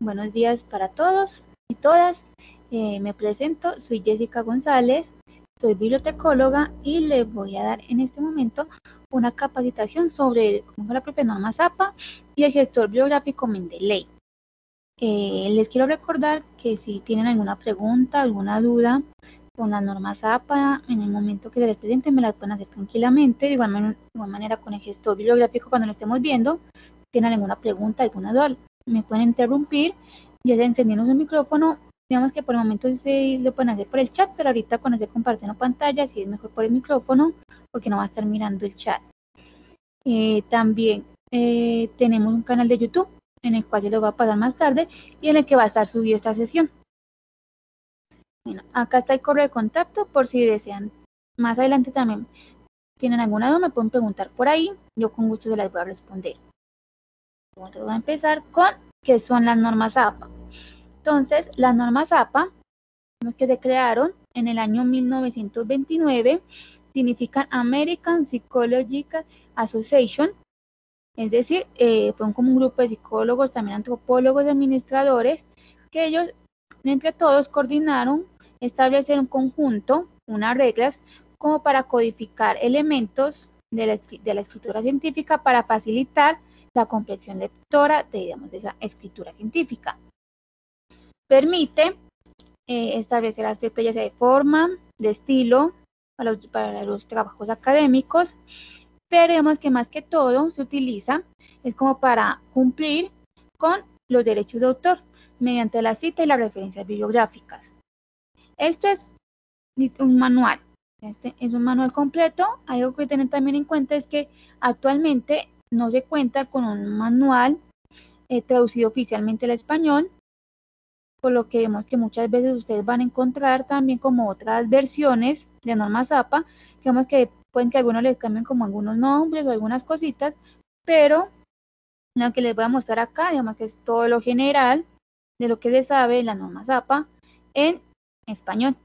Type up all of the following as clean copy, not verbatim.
Buenos días para todos y todas. Me presento, soy Jessica González, soy bibliotecóloga y les voy a dar en este momento una capacitación sobre cómo es la propia norma ZAPA y el gestor bibliográfico Mendeley. Les quiero recordar que si tienen alguna pregunta, alguna duda con la norma ZAPA, en el momento que se les presente me las pueden hacer tranquilamente, de igual manera con el gestor bibliográfico cuando lo estemos viendo. Si tienen alguna pregunta, alguna duda, me pueden interrumpir, ya sea encendiendo su micrófono. Digamos que por el momento sí lo pueden hacer por el chat, pero ahorita cuando se comparten la pantalla sí es mejor por el micrófono porque no va a estar mirando el chat. También tenemos un canal de YouTube en el cual se lo va a pasar más tarde y en el que va a estar subido esta sesión. Bueno, acá está el correo de contacto por si desean más adelante también tienen alguna duda, me pueden preguntar por ahí, yo con gusto se las voy a responder. Entonces voy a empezar con qué son las normas ZAPA. Entonces, las normas ZAPA, que se crearon en el año 1929, significan American Psychological Association, es decir, fue como un grupo de psicólogos, también antropólogos y administradores, que ellos, entre todos, coordinaron establecer un conjunto, unas reglas, como para codificar elementos de la escritura científica para facilitar la comprensión lectora de esa escritura científica. Permite establecer aspectos ya sea de forma, de estilo, para los trabajos académicos, pero digamos que más que todo se utiliza es como para cumplir con los derechos de autor mediante la cita y las referencias bibliográficas. Este es un manual. Este es un manual completo. Algo que tener también en cuenta es que actualmente no se cuenta con un manual traducido oficialmente al español, por lo que vemos que muchas veces ustedes van a encontrar también como otras versiones de norma ZAPA, digamos que pueden que algunos les cambien como algunos nombres o algunas cositas, pero lo que les voy a mostrar acá, digamos que es todo lo general de lo que se sabe de la norma ZAPA en español.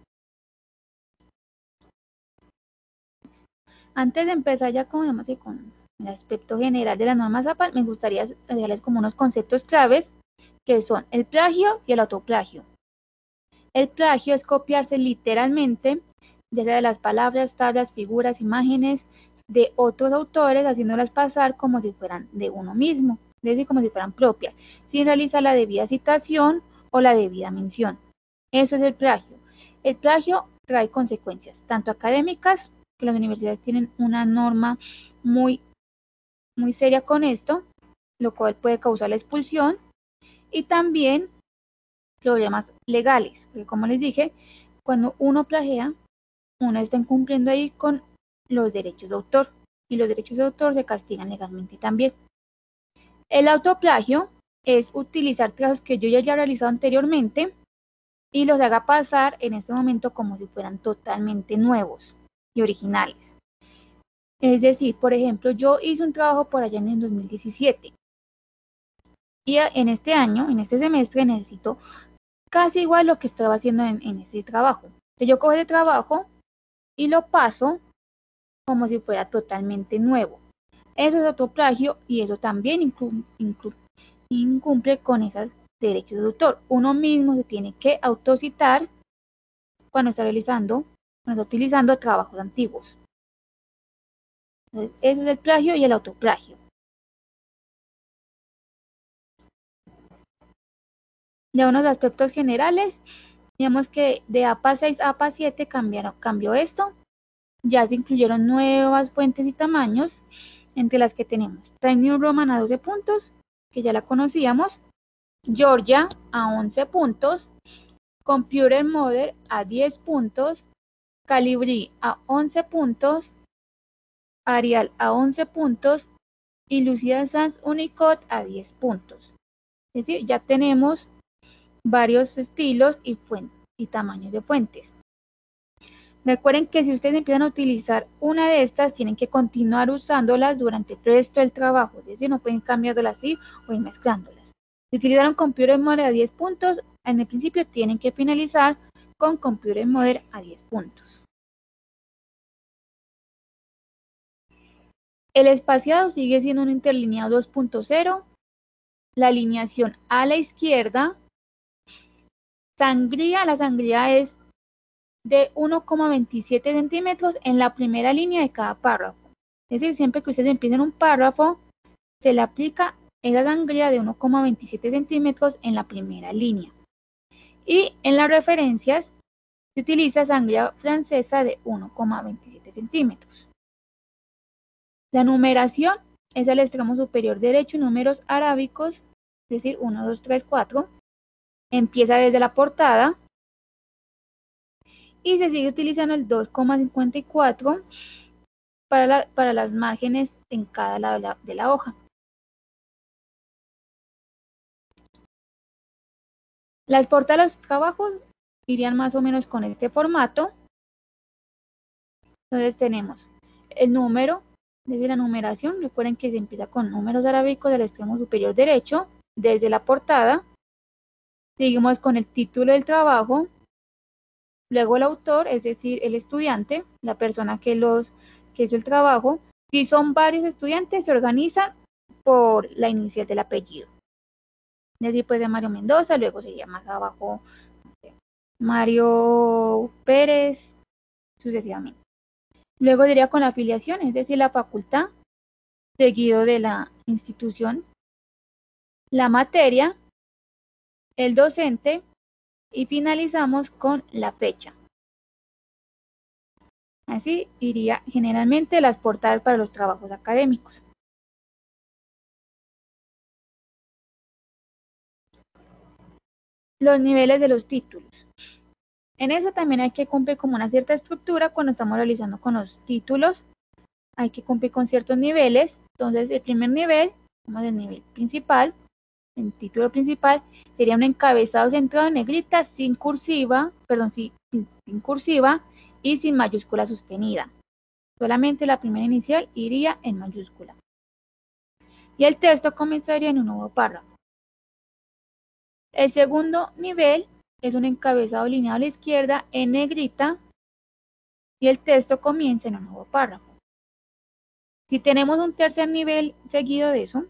Antes de empezar ya con el aspecto general de la norma ZAPA, me gustaría dejarles como unos conceptos claves que son el plagio y el autoplagio. El plagio es copiarse literalmente, ya sea de las palabras, tablas, figuras, imágenes de otros autores, haciéndolas pasar como si fueran de uno mismo, es decir, como si fueran propias, sin realizar la debida citación o la debida mención. Eso es el plagio. El plagio trae consecuencias, tanto académicas, que las universidades tienen una norma muy seria con esto, lo cual puede causar la expulsión, y también problemas legales, porque como les dije, cuando uno plagia, uno está incumpliendo ahí con los derechos de autor, y los derechos de autor se castigan legalmente también. El autoplagio es utilizar trabajos que yo ya haya realizado anteriormente y los haga pasar en este momento como si fueran totalmente nuevos y originales. Es decir, por ejemplo, yo hice un trabajo por allá en el 2017 y en este año, en este semestre, necesito casi igual lo que estaba haciendo en ese trabajo. Entonces yo cojo ese trabajo y lo paso como si fuera totalmente nuevo. Eso es autoplagio y eso también incumple con esos derechos de autor. Uno mismo se tiene que autocitar cuando está utilizando trabajos antiguos. Entonces, eso es el plagio y el autoplagio. De unos aspectos generales, digamos que de APA 6 a APA 7 cambió esto. Ya se incluyeron nuevas fuentes y tamaños, entre las que tenemos Times New Roman a 12 puntos, que ya la conocíamos, Georgia a 11 puntos, Computer Modern a 10 puntos, Calibri a 11 puntos, Arial a 11 puntos y Lucida Sans Unicode a 10 puntos. Es decir, ya tenemos varios estilos y tamaños de fuentes. Recuerden que si ustedes empiezan a utilizar una de estas, tienen que continuar usándolas durante el resto del trabajo. Es decir, no pueden cambiarlas así o ir mezclándolas. Si utilizaron Computer Modern a 10 puntos, en el principio tienen que finalizar con Computer Modern a 10 puntos. El espaciado sigue siendo un interlineado 2.0 la alineación a la izquierda. Sangría, la sangría es de 1,27 centímetros en la primera línea de cada párrafo. Es decir, siempre que ustedes empiecen un párrafo, se le aplica esa sangría de 1,27 centímetros en la primera línea. Y en las referencias se utiliza sangría francesa de 1,27 centímetros. La numeración es al extremo superior derecho, números arábicos, es decir, 1, 2, 3, 4. Empieza desde la portada y se sigue utilizando el 2,54 para las márgenes en cada lado de la hoja. Las portadas de los trabajos irían más o menos con este formato. Entonces tenemos el número, desde la numeración, recuerden que se empieza con números arábicos del extremo superior derecho, desde la portada. Seguimos con el título del trabajo, luego el autor, es decir, el estudiante, la persona que hizo el trabajo. Si son varios estudiantes, se organizan por la inicial del apellido. Es decir, pues de Mario Mendoza, luego se llama más abajo Mario Pérez, sucesivamente. Luego diría con la afiliación, es decir, la facultad, seguido de la institución, la materia, el docente y finalizamos con la fecha. Así iría generalmente las portadas para los trabajos académicos. Los niveles de los títulos. En eso también hay que cumplir como una cierta estructura cuando estamos realizando con los títulos. Hay que cumplir con ciertos niveles. Entonces, el primer nivel, como el nivel principal, el título principal, sería un encabezado centrado en negrita, sin cursiva y sin mayúscula sostenida. Solamente la primera inicial iría en mayúscula. Y el texto comenzaría en un nuevo párrafo. El segundo nivel es un encabezado lineal a la izquierda en negrita y el texto comienza en un nuevo párrafo. Si tenemos un tercer nivel seguido de eso,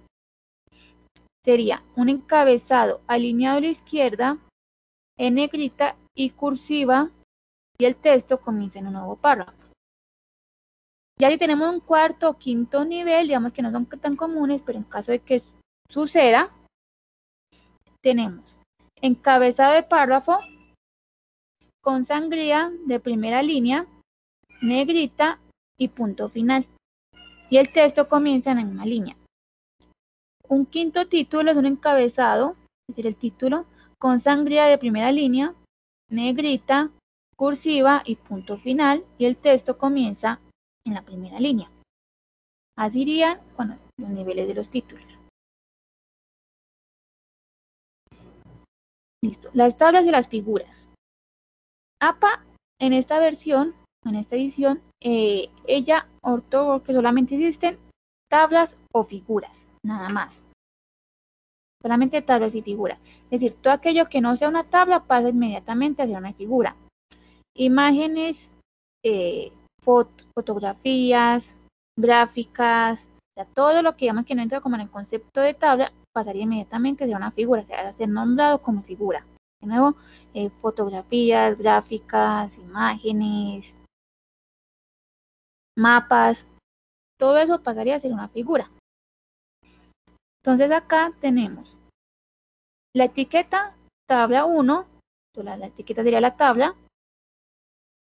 sería un encabezado alineado a la izquierda en negrita y cursiva y el texto comienza en un nuevo párrafo. Ya si tenemos un cuarto o quinto nivel, digamos que no son tan comunes, pero en caso de que suceda, tenemos encabezado de párrafo con sangría de primera línea, negrita y punto final. Y el texto comienza en una línea. Un quinto título es un encabezado, es decir, el título, con sangría de primera línea, negrita, cursiva y punto final. Y el texto comienza en la primera línea. Así irían los niveles de los títulos. Listo. Las tablas y las figuras. APA en esta versión, en esta edición, ella ortó que solamente existen tablas o figuras, nada más. Solamente tablas y figuras. Es decir, todo aquello que no sea una tabla pasa inmediatamente a ser una figura. Imágenes, fotografías, gráficas, o sea, todo lo que llaman que no entra como en el concepto de tabla pasaría inmediatamente a ser una figura, o sea, a ser nombrado como figura. De nuevo, fotografías, gráficas, imágenes, mapas, todo eso pasaría a ser una figura. Entonces acá tenemos la etiqueta tabla 1, la etiqueta sería la tabla,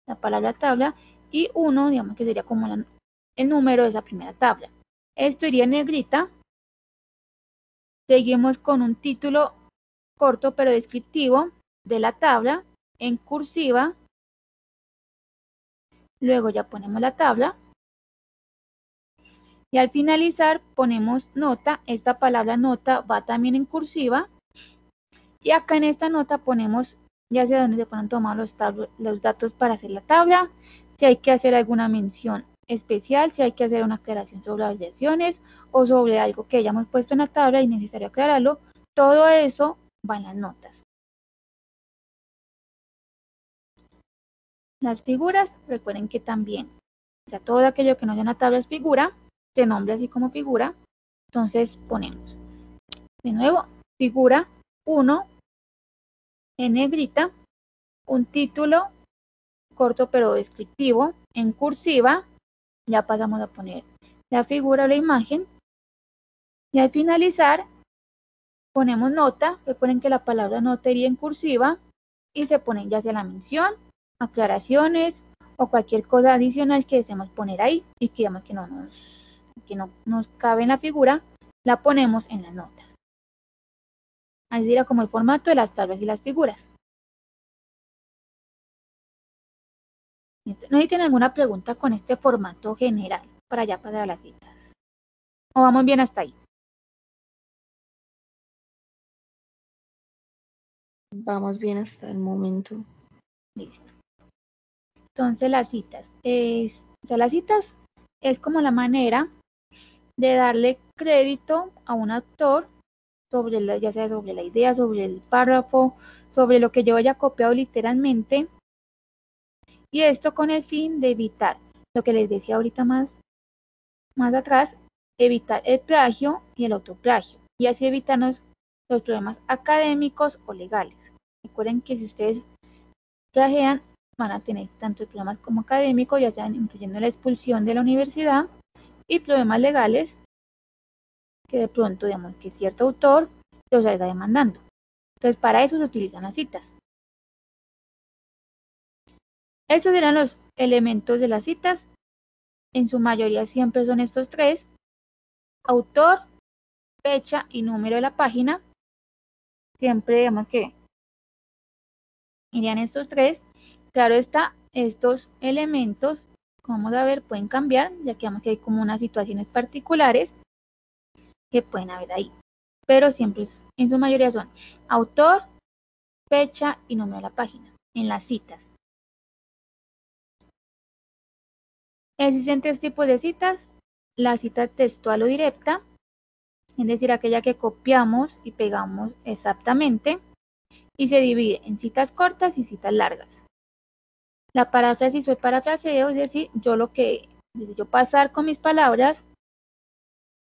la palabra tabla, y 1, digamos que sería como el número de esa primera tabla. Esto iría en negrita. Seguimos con un título corto pero descriptivo de la tabla en cursiva. Luego ya ponemos la tabla. Y al finalizar ponemos nota. Esta palabra nota va también en cursiva. Y acá en esta nota ponemos ya sea donde se pueden tomar los datos para hacer la tabla, si hay que hacer alguna mención especial, si hay que hacer una aclaración sobre abreviaciones o sobre algo que hayamos puesto en la tabla y es necesario aclararlo, todo eso va en las notas. Las figuras, recuerden que también, o sea, todo aquello que no sea una tabla es figura, se nombra así como figura, entonces ponemos De nuevo, figura 1 en negrita, un título corto pero descriptivo en cursiva. Ya pasamos a poner la figura o la imagen. Y al finalizar, ponemos nota. Recuerden que la palabra nota iría en cursiva y se ponen ya sea la mención, aclaraciones o cualquier cosa adicional que deseemos poner ahí y que digamos que no nos cabe en la figura, la ponemos en las notas. Así sería como el formato de las tablas y las figuras. ¿No hay tienen alguna pregunta con este formato general para ya pasar a las citas? ¿O vamos bien hasta ahí? Vamos bien hasta el momento. Listo. Entonces las citas. Las citas es como la manera de darle crédito a un autor sobre ya sea sobre la idea, sobre el párrafo, sobre lo que yo haya copiado literalmente. Y esto con el fin de evitar lo que les decía ahorita más atrás, evitar el plagio y el autoplagio, y así evitarnos los problemas académicos o legales. Recuerden que si ustedes plagian, van a tener tanto problemas como académicos, ya sean incluyendo la expulsión de la universidad y problemas legales, que de pronto, digamos, que cierto autor los salga demandando. Entonces, para eso se utilizan las citas. Estos serán los elementos de las citas. En su mayoría siempre son estos tres: autor, fecha y número de la página. Siempre digamos que irían estos tres. Claro está, estos elementos, como vamos a ver, pueden cambiar, ya que vemos que hay como unas situaciones particulares que pueden haber ahí. Pero siempre, en su mayoría son autor, fecha y número de la página, en las citas. Existen tres tipos de citas: la cita textual o directa, es decir, aquella que copiamos y pegamos exactamente, y se divide en citas cortas y citas largas. La paráfrasis o el parafraseo, es decir, yo pasar con mis palabras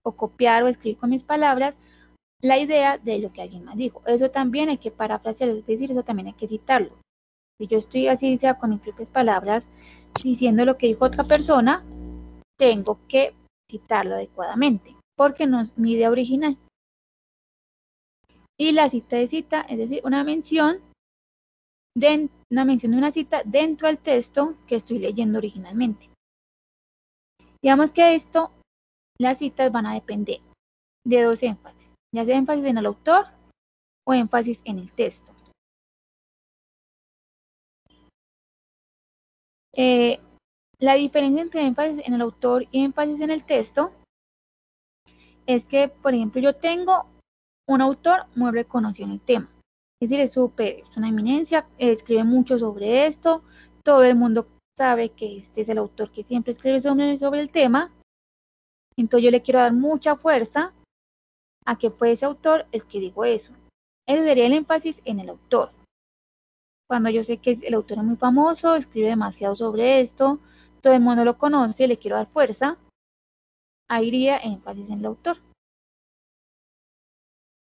o copiar o escribir con mis palabras la idea de lo que alguien más dijo. Eso también hay que parafrasearlo, es decir, eso también hay que citarlo. Si yo estoy así, sea con mis propias palabras, diciendo lo que dijo otra persona, tengo que citarlo adecuadamente, porque no es mi idea original. Y la cita de cita, es decir, una mención de una cita dentro del texto que estoy leyendo originalmente. Digamos que las citas van a depender de dos énfasis, ya sea énfasis en el autor o énfasis en el texto. La diferencia entre énfasis en el autor y énfasis en el texto es que, por ejemplo, yo tengo un autor muy reconocido en el tema. Es decir, es una eminencia, escribe mucho sobre esto, todo el mundo sabe que este es el autor que siempre escribe sobre el tema. Entonces yo le quiero dar mucha fuerza a que fue ese autor el que dijo eso. Ese sería el énfasis en el autor. Cuando yo sé que el autor es muy famoso, escribe demasiado sobre esto, todo el mundo lo conoce, le quiero dar fuerza, ahí iría énfasis en el autor.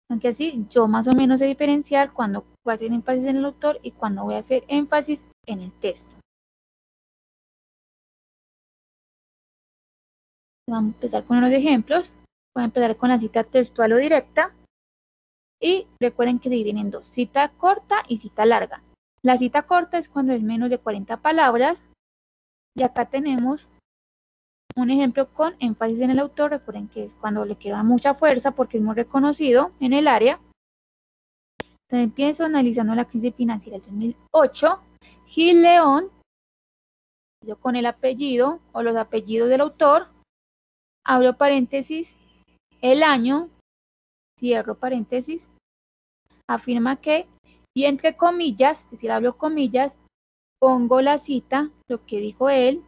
Aunque así yo más o menos sé diferenciar cuando voy a hacer énfasis en el autor y cuando voy a hacer énfasis en el texto. Vamos a empezar con unos ejemplos. Voy a empezar con la cita textual o directa. Y recuerden que se dividen en dos: cita corta y cita larga. La cita corta es cuando es menos de 40 palabras. Y acá tenemos un ejemplo con énfasis en el autor. Recuerden que es cuando le quiero dar mucha fuerza porque es muy reconocido en el área. Entonces empiezo analizando la crisis financiera del 2008. Gil León, yo con el apellido o los apellidos del autor, abro paréntesis, el año, cierro paréntesis, afirma que, y entre comillas, es decir, abro comillas, pongo la cita, lo que dijo él,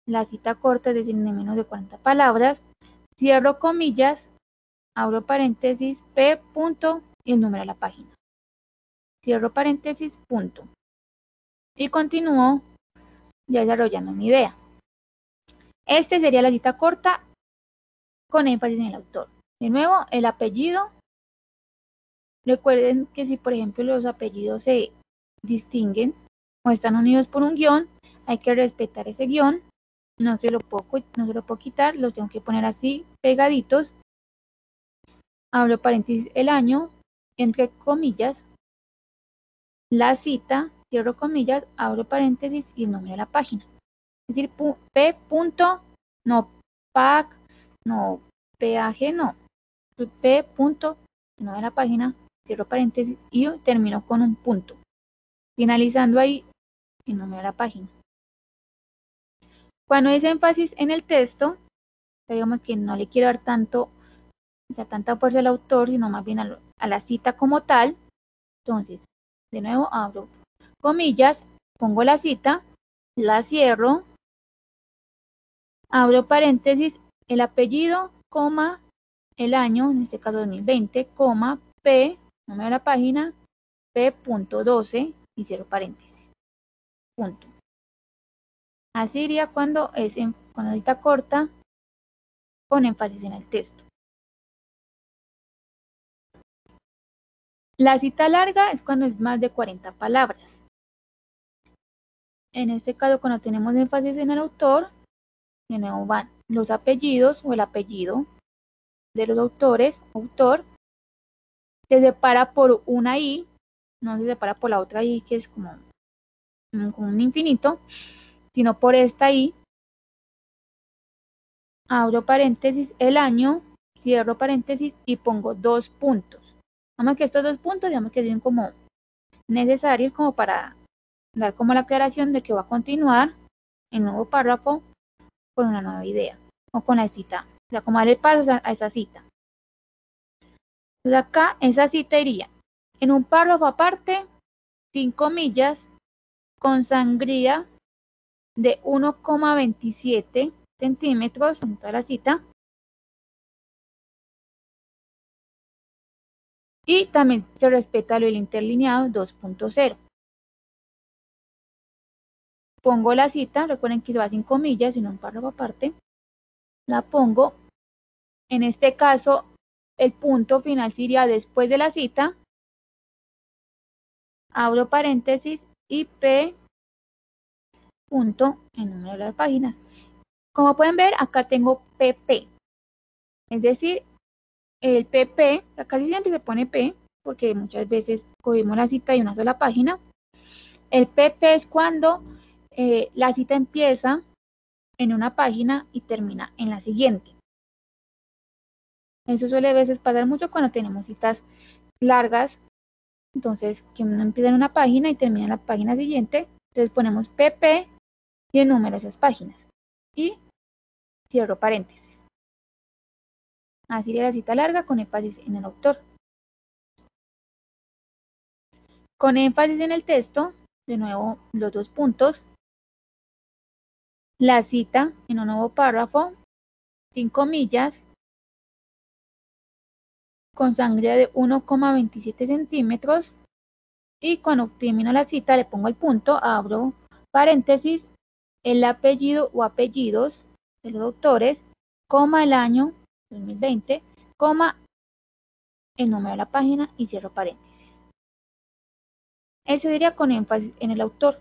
la cita corta, es decir, de menos de 40 palabras, cierro comillas, abro paréntesis, P, punto, y el número de la página. Cierro paréntesis, punto. Y continúo ya desarrollando mi idea. Este sería la cita corta con énfasis en el autor. De nuevo, el apellido. Recuerden que si, por ejemplo, los apellidos se distinguen o están unidos por un guión, hay que respetar ese guión. No se lo puedo quitar, los tengo que poner así, pegaditos. Abro paréntesis el año, entre comillas, la cita, cierro comillas, abro paréntesis y el nombre de la página. Es decir, P. no PAC, no PAG, no. P. el nombre de la página, cierro paréntesis y termino con un punto. Finalizando ahí el nombre de la página. Cuando hice énfasis en el texto, digamos que no le quiero dar tanto, o sea, tanta fuerza al autor, sino más bien a la cita como tal. Entonces, de nuevo abro comillas, pongo la cita, la cierro, abro paréntesis, el apellido, coma, el año, en este caso 2020, coma, P, número de la página, P.12 y cierro paréntesis. Punto. Así iría cuando es con la cita corta, con énfasis en el texto. La cita larga es cuando es más de 40 palabras. En este caso, cuando tenemos énfasis en el autor, de nuevo van los apellidos o el apellido de los autores, autor, se separa por una I, no se separa por la otra I que es como un infinito, sino por esta I. Abro paréntesis el año, cierro paréntesis y pongo 2 puntos. Vamos que estos 2 puntos, digamos que son como necesarios como para dar como la aclaración de que va a continuar el nuevo párrafo con una nueva idea o con la cita, o sea, como darle paso a esa cita. Entonces acá esa cita iría en un párrafo aparte, sin comillas, con sangría de 1,27 centímetros en toda la cita. Y también se respeta lo del interlineado 2.0. Pongo la cita, recuerden que va sin comillas, sino un párrafo aparte. La pongo. En este caso, el punto final sería después de la cita. Abro paréntesis y P. Punto, el número de las páginas. Como pueden ver, acá tengo PP. Es decir, el PP, casi siempre se pone P, porque muchas veces cogemos la cita de una sola página. El PP es cuando la cita empieza en una página y termina en la siguiente. Eso suele a veces pasar mucho cuando tenemos citas largas, entonces que uno empieza en una página y termina en la página siguiente, entonces ponemos PP y el número de esas páginas y cierro paréntesis. Así de la cita larga con énfasis en el autor. Con énfasis en el texto, de nuevo los 2 puntos, la cita en un nuevo párrafo, sin comillas, con sangría de 1,27 centímetros y cuando termino la cita le pongo el punto, abro paréntesis, el apellido o apellidos de los autores, coma el año 2020, coma el número de la página y cierro paréntesis. Ese sería con énfasis en el autor.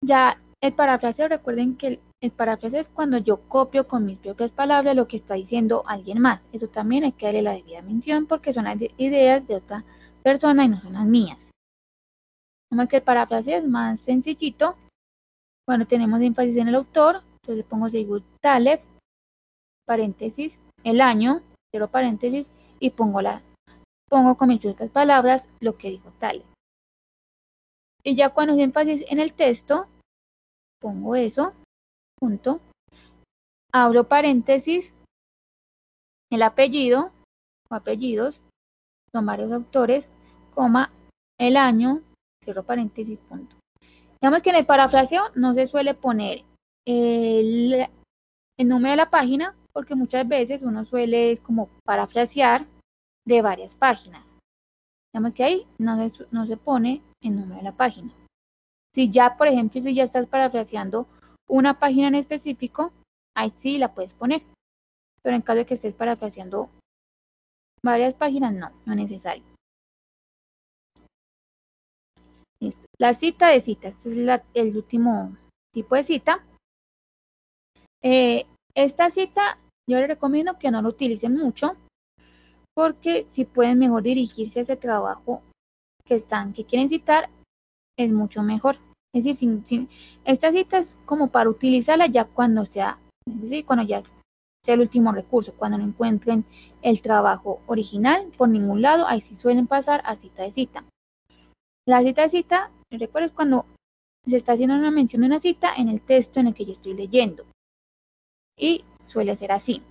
Ya el parafraseo, recuerden que el parafraseo es cuando yo copio con mis propias palabras lo que está diciendo alguien más. Eso también hay que darle la debida mención porque son las ideas de otra persona y no son las mías. Como que el parafraseo es más sencillito. Bueno, tenemos énfasis en el autor, entonces pongo Seymour Taleb, paréntesis, el año, cierro paréntesis y pongo con mis propias palabras lo que dijo Taleb. Y ya cuando es énfasis en el texto, pongo eso, punto, abro paréntesis, el apellido o apellidos, son varios autores, coma, el año, cierro paréntesis, punto. Digamos que en el parafraseo no se suele poner el número de la página, porque muchas veces uno suele como parafrasear de varias páginas. Digamos que ahí no se pone el número de la página. Si ya, por ejemplo, si ya estás parafraseando una página en específico, ahí sí la puedes poner. Pero en caso de que estés parafraseando varias páginas, no es necesario. Listo. La cita de cita, este es el último tipo de cita. Esta cita yo les recomiendo que no lo utilicen mucho, porque si pueden mejor dirigirse a ese trabajo que quieren citar, es mucho mejor. Es decir, esta cita es como para utilizarla ya cuando sea, es decir, cuando ya sea el último recurso, cuando no encuentren el trabajo original por ningún lado, ahí sí suelen pasar a cita de cita. La cita de cita, recuerdo, es cuando se está haciendo una mención de una cita en el texto en el que yo estoy leyendo. Y suele ser así.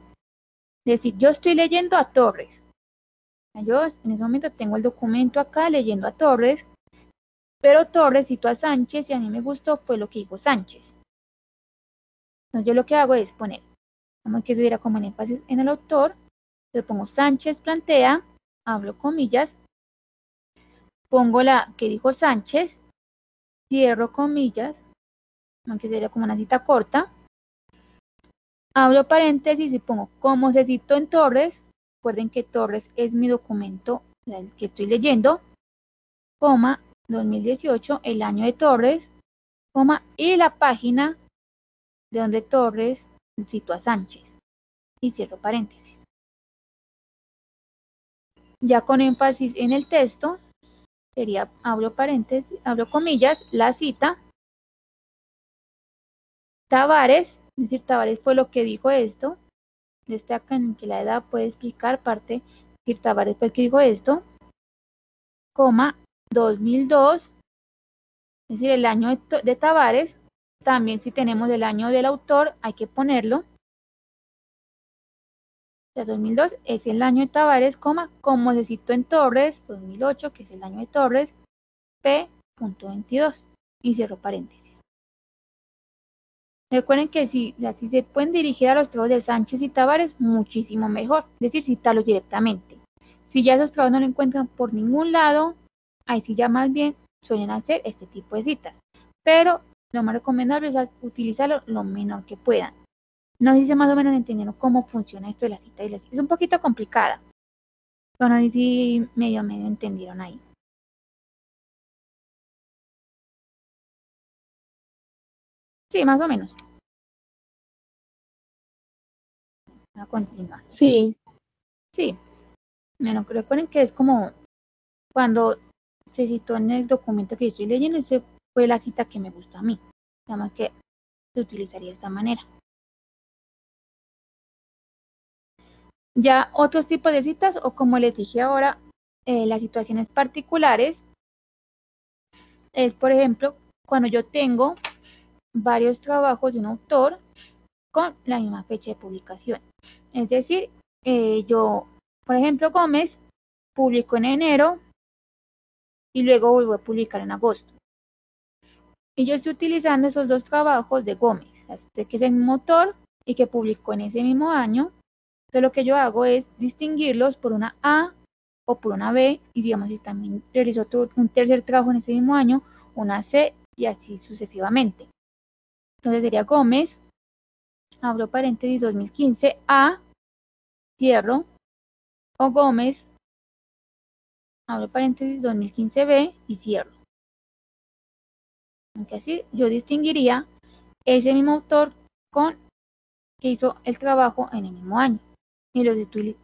Es decir, yo estoy leyendo a Torres. Yo en ese momento tengo el documento acá leyendo a Torres, pero Torres citó a Sánchez y a mí me gustó fue lo que dijo Sánchez. Entonces yo lo que hago es poner, como que se diera como en énfasis en el autor, le pongo Sánchez plantea, abro comillas, pongo la que dijo Sánchez, cierro comillas, aunque sería como una cita corta, abro paréntesis y pongo como se citó en Torres. Recuerden que Torres es mi documento, el que estoy leyendo, coma, 2018, el año de Torres, coma, y la página de donde Torres citó a Sánchez, y cierro paréntesis. Ya con énfasis en el texto, sería, abro paréntesis, abro comillas, la cita, Tavares, es decir, Tavares fue lo que dijo esto, destacan que la edad puede explicar parte, es decir, Tavares fue el que dijo esto, coma, 2002, es decir, el año de Tavares. También si tenemos el año del autor, hay que ponerlo. O sea, 2002 es el año de Tavares, coma, como se citó en Torres, 2008, que es el año de Torres, P.22, y cierro paréntesis. Recuerden que si se pueden dirigir a los trabajos de Sánchez y Tavares, muchísimo mejor, es decir, citarlos directamente. Si ya esos trabajos no lo encuentran por ningún lado, ahí sí ya más bien suelen hacer este tipo de citas. Pero lo más recomendable es utilizarlo lo menor que puedan. No sé si más o menos entendieron cómo funciona esto de la cita y la cita. Es un poquito complicada, pero no sé si medio entendieron ahí. Sí, más o menos. A continuar. Sí. Sí. Bueno, recuerden que es como cuando se citó en el documento que yo estoy leyendo, esa fue la cita que me gusta a mí. Nada más que se utilizaría de esta manera. Ya otros tipos de citas, o como les dije ahora, las situaciones particulares, es por ejemplo, cuando yo tengo varios trabajos de un autor con la misma fecha de publicación. Es decir, yo, por ejemplo, Gómez publicó en enero y luego volvió a publicar en agosto. Y yo estoy utilizando esos dos trabajos de Gómez, que es el mismo autor y que publicó en ese mismo año. Entonces lo que yo hago es distinguirlos por una A o por una B, y digamos si también realizó un tercer trabajo en ese mismo año, una C, y así sucesivamente. Entonces sería Gómez, abro paréntesis, 2015 A, cierro, o Gómez, abro paréntesis, 2015 B y cierro. Aunque así yo distinguiría ese mismo autor con que hizo el trabajo en el mismo año. Y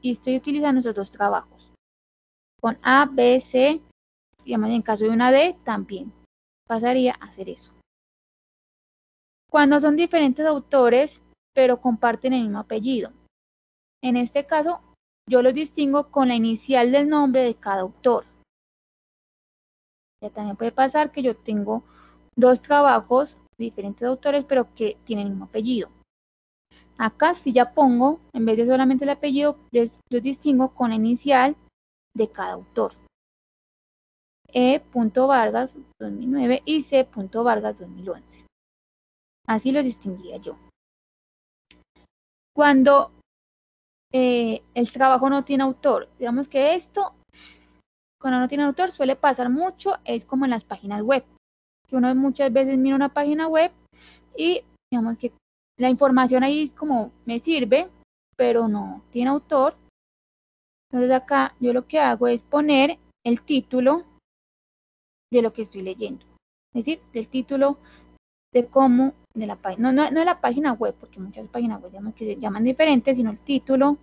estoy utilizando esos dos trabajos. Con A, B, C, digamos en caso de una D, también pasaría a hacer eso. Cuando son diferentes autores, pero comparten el mismo apellido. En este caso, yo los distingo con la inicial del nombre de cada autor. Ya también puede pasar que yo tengo dos trabajos de diferentes autores, pero que tienen el mismo apellido. Acá si ya pongo, en vez de solamente el apellido, los distingo con la inicial de cada autor. E. Vargas 2009 y C. Vargas 2011. Así lo distinguía yo. Cuando el trabajo no tiene autor, digamos que esto, cuando no tiene autor, suele pasar mucho, es como en las páginas web, que uno muchas veces mira una página web y digamos que la información ahí como me sirve, pero no tiene autor. Entonces acá yo lo que hago es poner el título de lo que estoy leyendo, es decir, del título de cómo, de la página, no de la página web, porque muchas páginas web digamos que se llaman diferentes, sino el título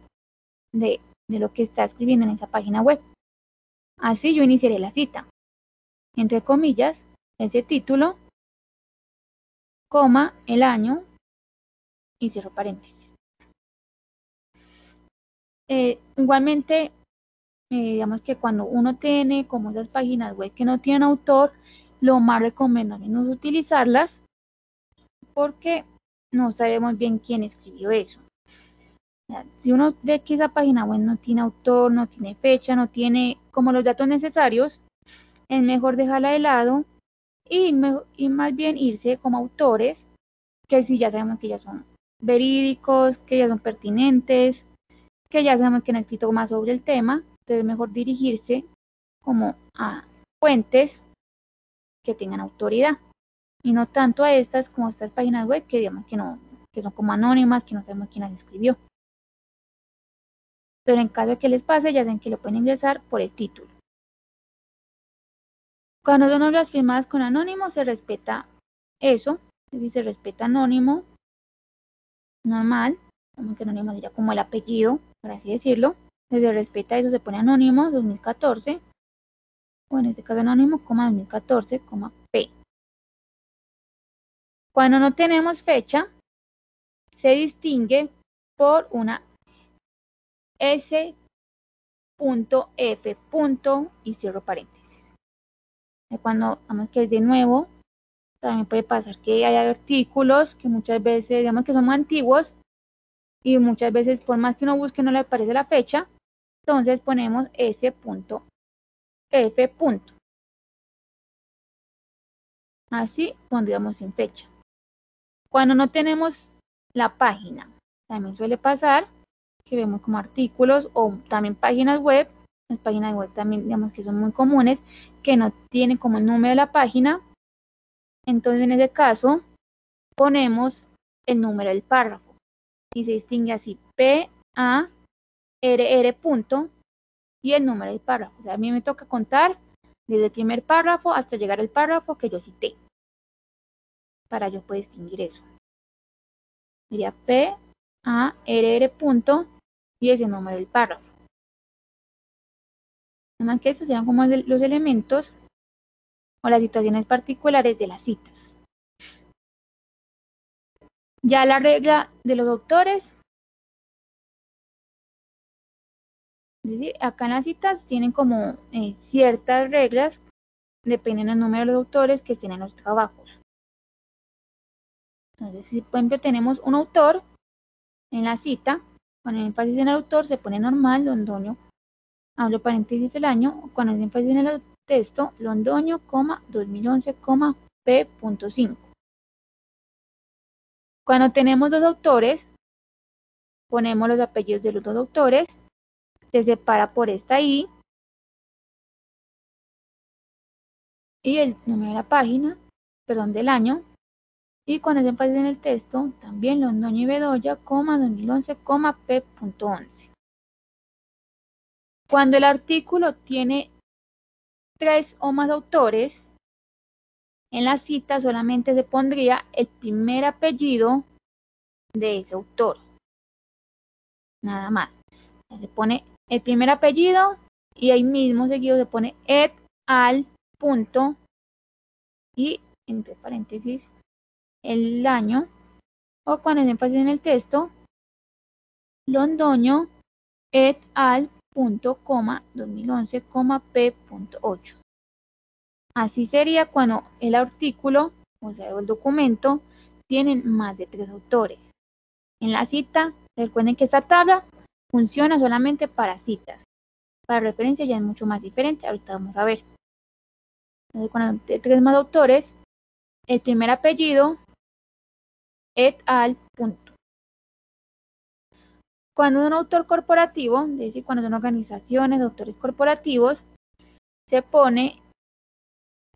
de lo que está escribiendo en esa página web. Así yo iniciaré la cita, entre comillas, ese título, coma, el año, y cierro paréntesis. Igualmente, digamos que cuando uno tiene como esas páginas web que no tienen autor, lo más recomendable no es utilizarlas porque no sabemos bien quién escribió eso. O sea, si uno ve que esa página web no tiene autor, no tiene fecha, no tiene como los datos necesarios, es mejor dejarla de lado y más bien irse como autores que si ya sabemos que ya son verídicos, que ya son pertinentes, que ya sabemos que han escrito más sobre el tema. Entonces es mejor dirigirse como a fuentes que tengan autoridad y no tanto a estas como estas páginas web que digamos que no, que son como anónimas, que no sabemos quién las escribió. Pero en caso de que les pase, ya saben que lo pueden ingresar por el título. Cuando son obras firmadas con anónimo, se respeta eso, es decir, se respeta anónimo, normal, como que anónimo sería como el apellido, por así decirlo. Se respeta eso, se pone anónimo 2014, o en este caso anónimo, 2014, P. Cuando no tenemos fecha, se distingue por una S.F. y cierro paréntesis. Cuando vamos que es de nuevo, también puede pasar que haya artículos que muchas veces, digamos que son muy antiguos, y muchas veces por más que uno busque no le aparece la fecha, entonces ponemos S.F. Así pondríamos sin fecha. Cuando no tenemos la página, también suele pasar que vemos como artículos o también páginas web. Las páginas web también digamos que son muy comunes, que no tienen como el número de la página. Entonces en ese caso ponemos el número del párrafo y se distingue así PARR punto y el número del párrafo. O sea, a mí me toca contar desde el primer párrafo hasta llegar al párrafo que yo cité para yo poder distinguir eso. Sería PARR punto y ese número del párrafo. Además que estos serían como los elementos o las situaciones particulares de las citas. Ya la regla de los autores, es decir, acá en las citas tienen como ciertas reglas, dependiendo del número de los autores que estén en los trabajos. Entonces, si por ejemplo tenemos un autor en la cita, con el énfasis en el autor se pone normal, Londoño, abro paréntesis el año, con el énfasis en el texto, Londoño, 2011, P.5. Cuando tenemos dos autores, ponemos los apellidos de los dos autores, se separa por esta I y el número de la página, perdón, del año, y cuando se énfasis en el texto, también Londoño y Bedoya, 2011, P.11. Cuando el artículo tiene 3 o más autores, en la cita solamente se pondría el primer apellido de ese autor. Nada más. Se pone el primer apellido y ahí mismo seguido se pone et al punto y entre paréntesis el año, o cuando se énfasis en el texto, Londoño et al punto, 2011, P.8. Así sería cuando el artículo, o sea, el documento, tienen más de 3 autores. En la cita, recuerden que esta tabla funciona solamente para citas. Para referencia ya es mucho más diferente, ahorita vamos a ver. Entonces, cuando hay 3 más autores, el primer apellido, et al punto. Cuando es un autor corporativo, es decir, cuando son organizaciones, autores corporativos, se pone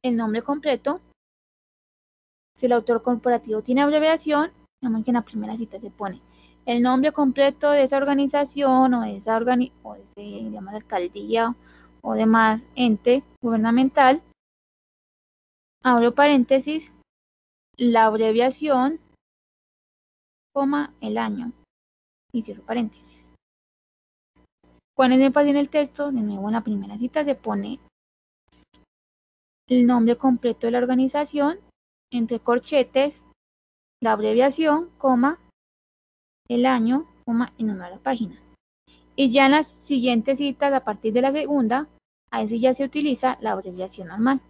el nombre completo. Si el autor corporativo tiene abreviación, digamos que en la primera cita se pone el nombre completo de esa organización o de esa digamos, alcaldía o demás ente gubernamental, abro paréntesis, la abreviación, coma, el año, y cierro paréntesis. Cuando es énfasis en el texto, de nuevo en la primera cita se pone el nombre completo de la organización, entre corchetes, la abreviación, coma, el año, coma, y número de la página. Y ya en las siguientes citas, a partir de la segunda, ahí sí ya se utiliza la abreviación normal.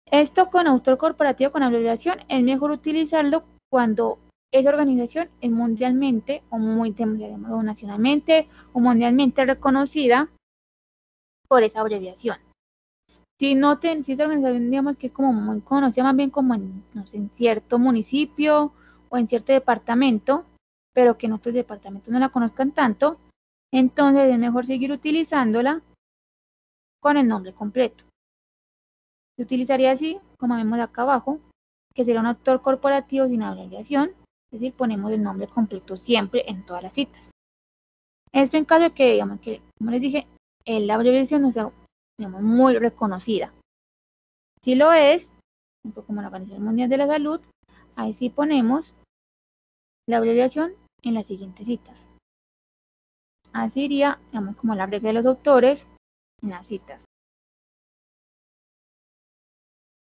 Esto con autor corporativo con abreviación es mejor utilizarlo cuando esa organización es mundialmente o nacionalmente o mundialmente reconocida por esa abreviación. Si esta organización, digamos que es como muy conocida más bien como no sé, en cierto municipio o en cierto departamento, pero que en otros departamentos no la conozcan tanto, entonces es mejor seguir utilizándola con el nombre completo. Se utilizaría así, como vemos acá abajo, que sería un autor corporativo sin abreviación, es decir, ponemos el nombre completo siempre en todas las citas. Esto en caso de que, digamos que, como les dije, la abreviación no sea, digamos, muy reconocida. Si lo es, como la Organización Mundial de la Salud, ahí sí ponemos la abreviación en las siguientes citas. Así iría, digamos, como la regla de los autores en las citas.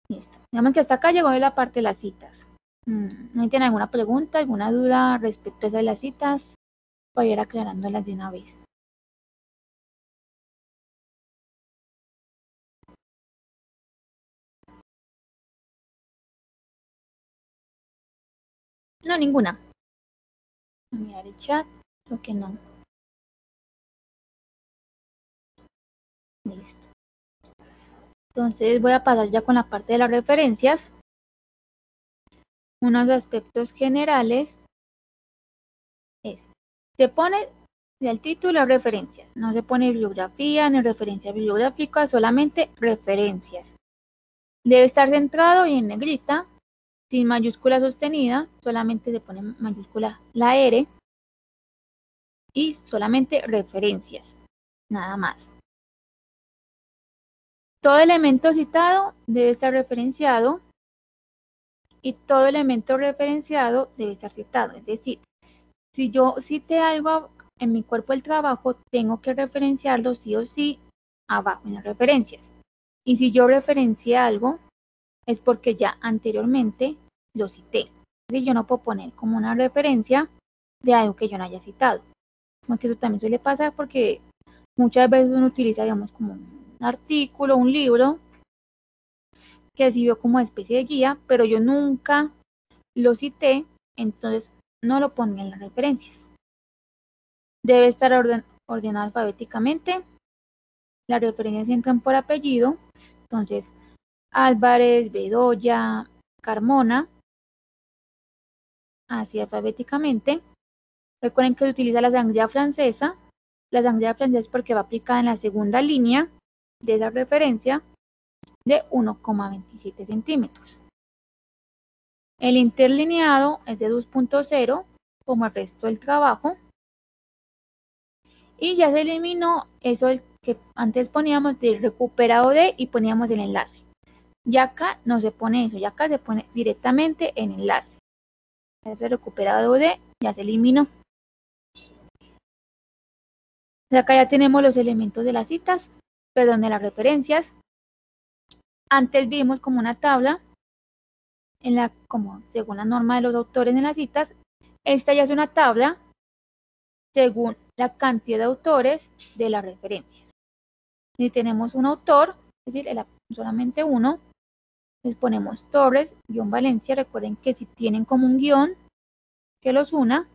Listo. Digamos que hasta acá llegó la parte de las citas. ¿No tienen alguna pregunta, alguna duda respecto a eso de las citas? Para ir aclarándolas de una vez. No, ninguna. Voy a mirar el chat, lo que no. Listo. Entonces voy a pasar ya con la parte de las referencias. Unos aspectos generales es, se pone el título referencias, no se pone bibliografía ni referencia bibliográfica, solamente referencias. Debe estar centrado y en negrita, sin mayúscula sostenida, solamente se pone mayúscula la R y solamente referencias, nada más. Todo elemento citado debe estar referenciado y todo elemento referenciado debe estar citado. Es decir, si yo cité algo en mi cuerpo del trabajo, tengo que referenciarlo sí o sí abajo en las referencias. Y si yo referencié algo, es porque ya anteriormente lo cité. Es decir, yo no puedo poner como una referencia de algo que yo no haya citado. Como que eso también suele pasar porque muchas veces uno utiliza, digamos, como un artículo, un libro, que sirvió como especie de guía, pero yo nunca lo cité, entonces no lo pondré en las referencias. Debe estar ordenado alfabéticamente. Las referencias entran por apellido, entonces Álvarez, Bedoya, Carmona, así alfabéticamente. Recuerden que se utiliza la sangría francesa. La sangría francesa es porque va aplicada en la segunda línea de esa referencia de 1,27 centímetros. El interlineado es de 2.0 como el resto del trabajo. Y ya se eliminó eso que antes poníamos del recuperado de y poníamos el enlace. Ya acá no se pone eso, ya acá se pone directamente en enlace. Ese recuperado de ya se eliminó. Acá ya tenemos los elementos de las citas, perdón, de las referencias. Antes vimos como una tabla, como según la norma de los autores en las citas. Esta ya es una tabla según la cantidad de autores de las referencias. Si tenemos un autor, es decir, solamente uno, les ponemos Torres, Valencia. Recuerden que si tienen como un guión que los una,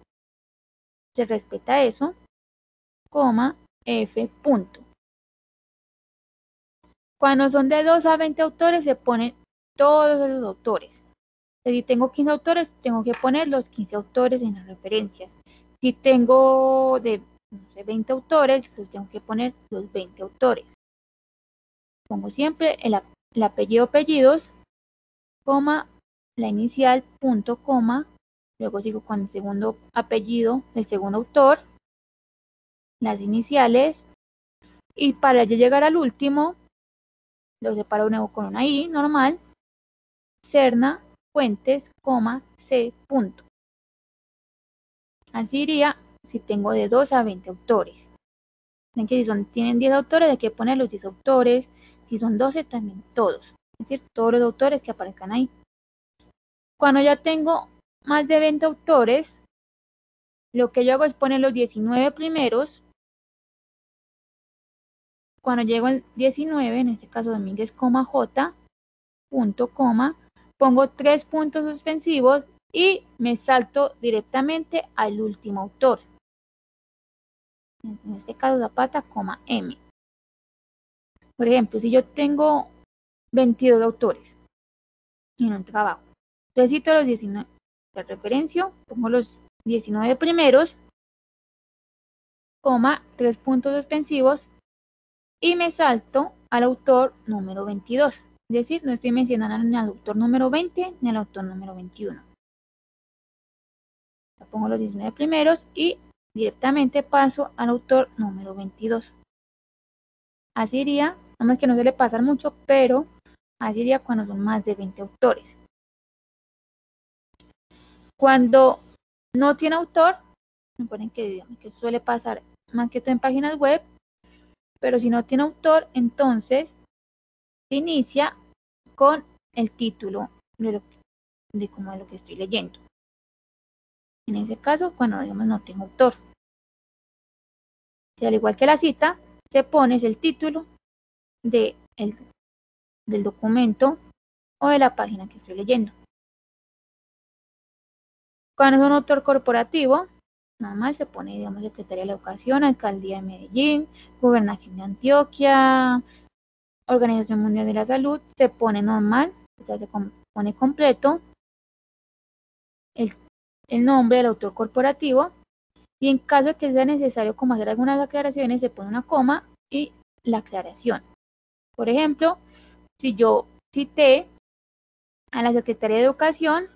se respeta eso, coma, F, punto. Cuando son de 2 a 20 autores, se ponen todos esos autores. Si tengo 15 autores, tengo que poner los 15 autores en las referencias. Si tengo de 20 autores, pues tengo que poner los 20 autores. Pongo siempre el apellido, apellidos, coma, la inicial, punto, coma, luego sigo con el segundo apellido del segundo autor, las iniciales, y para llegar al último, lo separo de nuevo con una I normal, Serna, Fuentes, coma, C, punto. Así iría si tengo de 2 a 20 autores. Ven que si tienen 10 autores, hay que poner los 10 autores. Si son 12, también todos. Es decir, todos los autores que aparezcan ahí. Cuando ya tengo más de 20 autores, lo que yo hago es poner los 19 primeros. Cuando llego al 19, en este caso Domínguez, J, punto, coma, pongo 3 puntos suspensivos y me salto directamente al último autor. En este caso Zapata, M. Por ejemplo, si yo tengo 22 autores en un trabajo, entonces cito los 19 de referencia, pongo los 19 primeros, coma, 3 puntos suspensivos y me salto al autor número 22. Es decir, no estoy mencionando ni al autor número 20 ni al autor número 21. Pongo los 19 primeros y directamente paso al autor número 22. Así iría, no más que no suele pasar mucho, pero así iría cuando son más de 20 autores. Cuando no tiene autor, recuerden que suele pasar más que todo en páginas web, pero si no tiene autor, entonces se inicia con el título de lo que estoy leyendo. En ese caso, cuando digamos no tengo autor. Y al igual que la cita, se pone el título del documento o de la página que estoy leyendo. Cuando es un autor corporativo, normal se pone, digamos, Secretaría de la Educación, Alcaldía de Medellín, Gobernación de Antioquia, Organización Mundial de la Salud, se pone normal, o sea, se pone completo el nombre del autor corporativo, y en caso de que sea necesario como hacer algunas aclaraciones, se pone una coma y la aclaración. Por ejemplo, si yo cité a la Secretaría de Educación,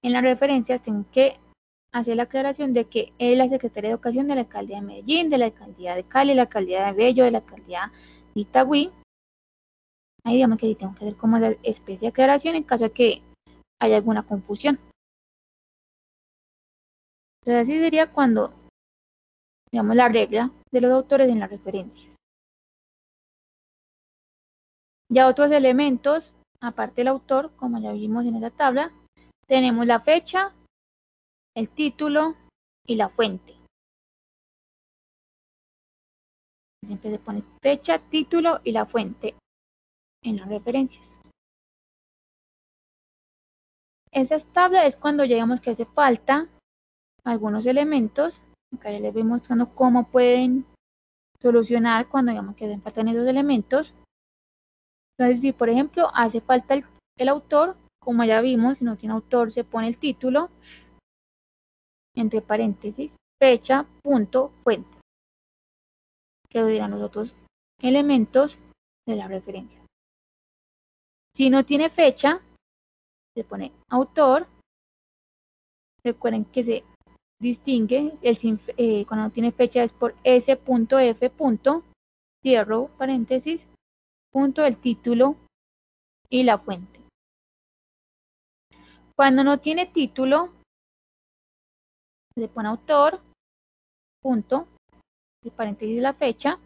en las referencias tengo que hacer la aclaración de que es la Secretaría de Educación de la Alcaldía de Medellín, de la Alcaldía de Cali, de la Alcaldía de Bello, de la Alcaldía de Itagüí. Ahí digamos que sí tengo que hacer como esa especie de aclaración en caso de que haya alguna confusión. Entonces así sería cuando, digamos, la regla de los autores en las referencias. Ya otros elementos, aparte del autor, como ya vimos en esa tabla, tenemos la fecha, el título y la fuente. Siempre se pone fecha, título y la fuente en las referencias. Esas tablas es cuando llegamos que hace falta algunos elementos. Acá les voy mostrando cómo pueden solucionar cuando digamos que hacen falta esos elementos. Entonces, si por ejemplo hace falta el autor, como ya vimos, si no tiene autor se pone el título, entre paréntesis, fecha, punto, fuente, que dirán los otros elementos de la referencia. Si no tiene fecha, se pone autor. Recuerden que se distingue cuando no tiene fecha es por s.f. cierro paréntesis, punto del título y la fuente. Cuando no tiene título, se pone autor, punto, de paréntesis la fecha,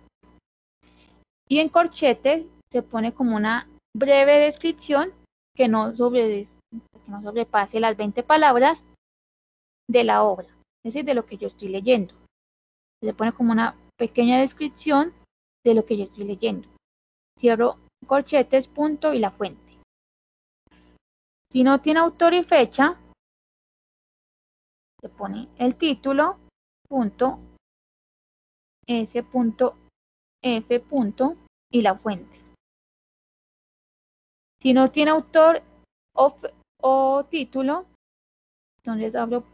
y en corchetes se pone como una breve descripción que no sobrepase las 20 palabras de la obra, es decir, de lo que yo estoy leyendo. Se pone como una pequeña descripción de lo que yo estoy leyendo. Cierro corchetes, punto y la fuente. Si no tiene autor y fecha, se pone el título, punto, s.f. y la fuente. Si no tiene autor o título, entonces abro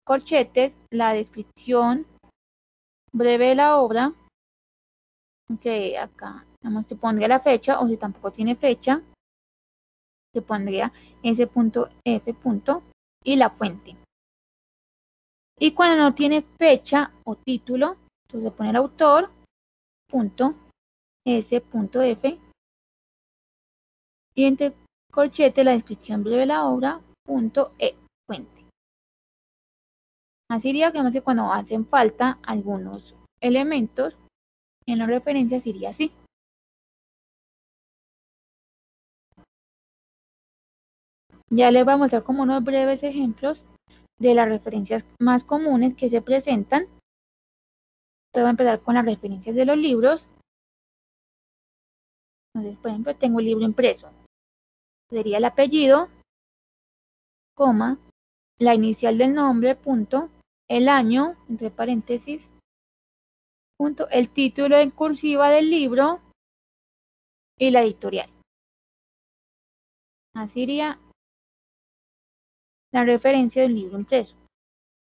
corchetes, la descripción breve de la obra, que acá vamos a poner la fecha, o si tampoco tiene fecha, se pondría s.f. y la fuente. Y cuando no tiene fecha o título, entonces se pone el autor, punto, s.f, y entre corchete la descripción breve de la obra, punto, fuente. Así diría que cuando hacen falta algunos elementos en la referencia sería así. Ya les voy a mostrar como unos breves ejemplos de las referencias más comunes que se presentan. Entonces voy a empezar con las referencias de los libros. Entonces, por ejemplo, tengo un libro impreso. Sería el apellido, coma, la inicial del nombre, punto, el año, entre paréntesis, punto, el título en cursiva del libro y la editorial. Así iría la referencia del libro impreso.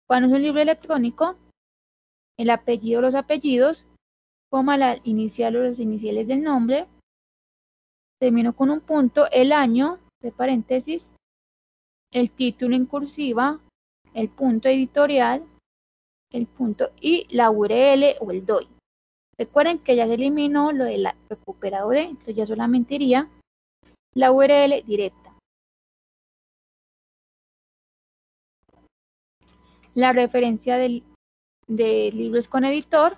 Cuando es un libro electrónico, el apellido, los apellidos, coma, la inicial o los iniciales del nombre, termino con un punto, el año, de paréntesis, el título en cursiva, el punto editorial, el punto y la URL o el DOI. Recuerden que ya se eliminó lo de la recuperado de, entonces ya solamente iría la URL directa. La referencia de libros con editor,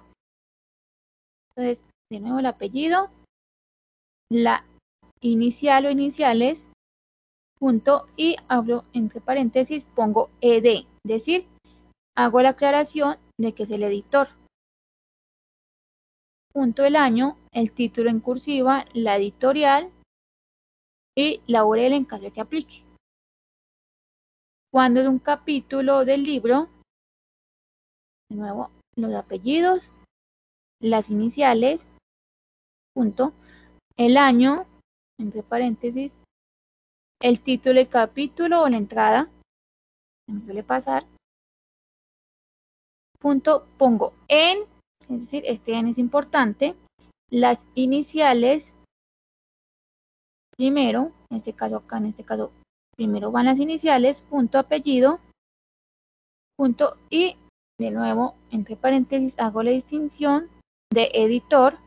entonces de nuevo el apellido, la inicial o iniciales, punto y abro entre paréntesis, pongo ed, es decir, hago la aclaración de que es el editor. Punto el año, el título en cursiva, la editorial y la URL en caso de que aplique. Cuando es un capítulo del libro, de nuevo los apellidos, las iniciales, punto, el año, entre paréntesis, el título del capítulo o la entrada, me suele pasar, punto, pongo en, es decir, este en es importante, las iniciales primero, en este caso acá, en este caso, primero van las iniciales, punto, apellido, punto, y de nuevo, entre paréntesis, hago la distinción de editor,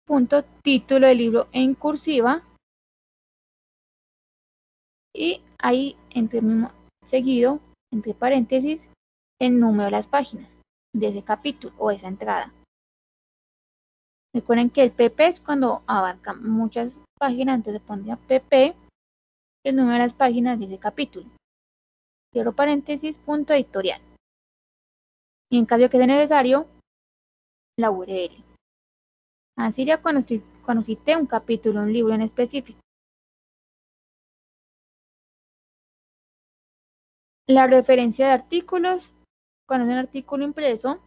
punto, título del libro en cursiva, y ahí entre mismo seguido, entre paréntesis, el número de las páginas de ese capítulo o esa entrada. Recuerden que el pp es cuando abarca muchas páginas, entonces pondría pp, el número de las páginas de ese capítulo. Cierro paréntesis, punto editorial. Y en caso de que sea necesario, la URL. Así ya cuando cité un capítulo, un libro en específico. La referencia de artículos, cuando es un artículo impreso,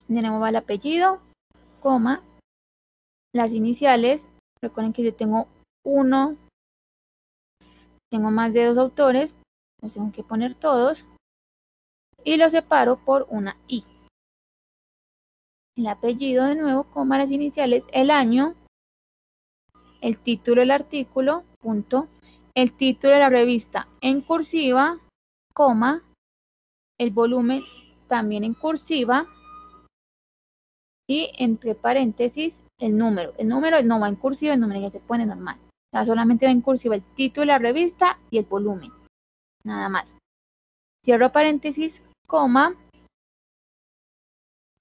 tenemos el apellido, coma, las iniciales. Recuerden que yo tengo más de 2 autores, los tengo que poner todos, y los separo por una I. El apellido de nuevo, coma, las iniciales, el año, el título del artículo, punto, el título de la revista en cursiva, coma, el volumen también en cursiva, y entre paréntesis el número. El número no va en cursiva, el número ya se pone normal. Ya solamente va en cursiva el título de la revista y el volumen. Nada más. Cierro paréntesis, coma,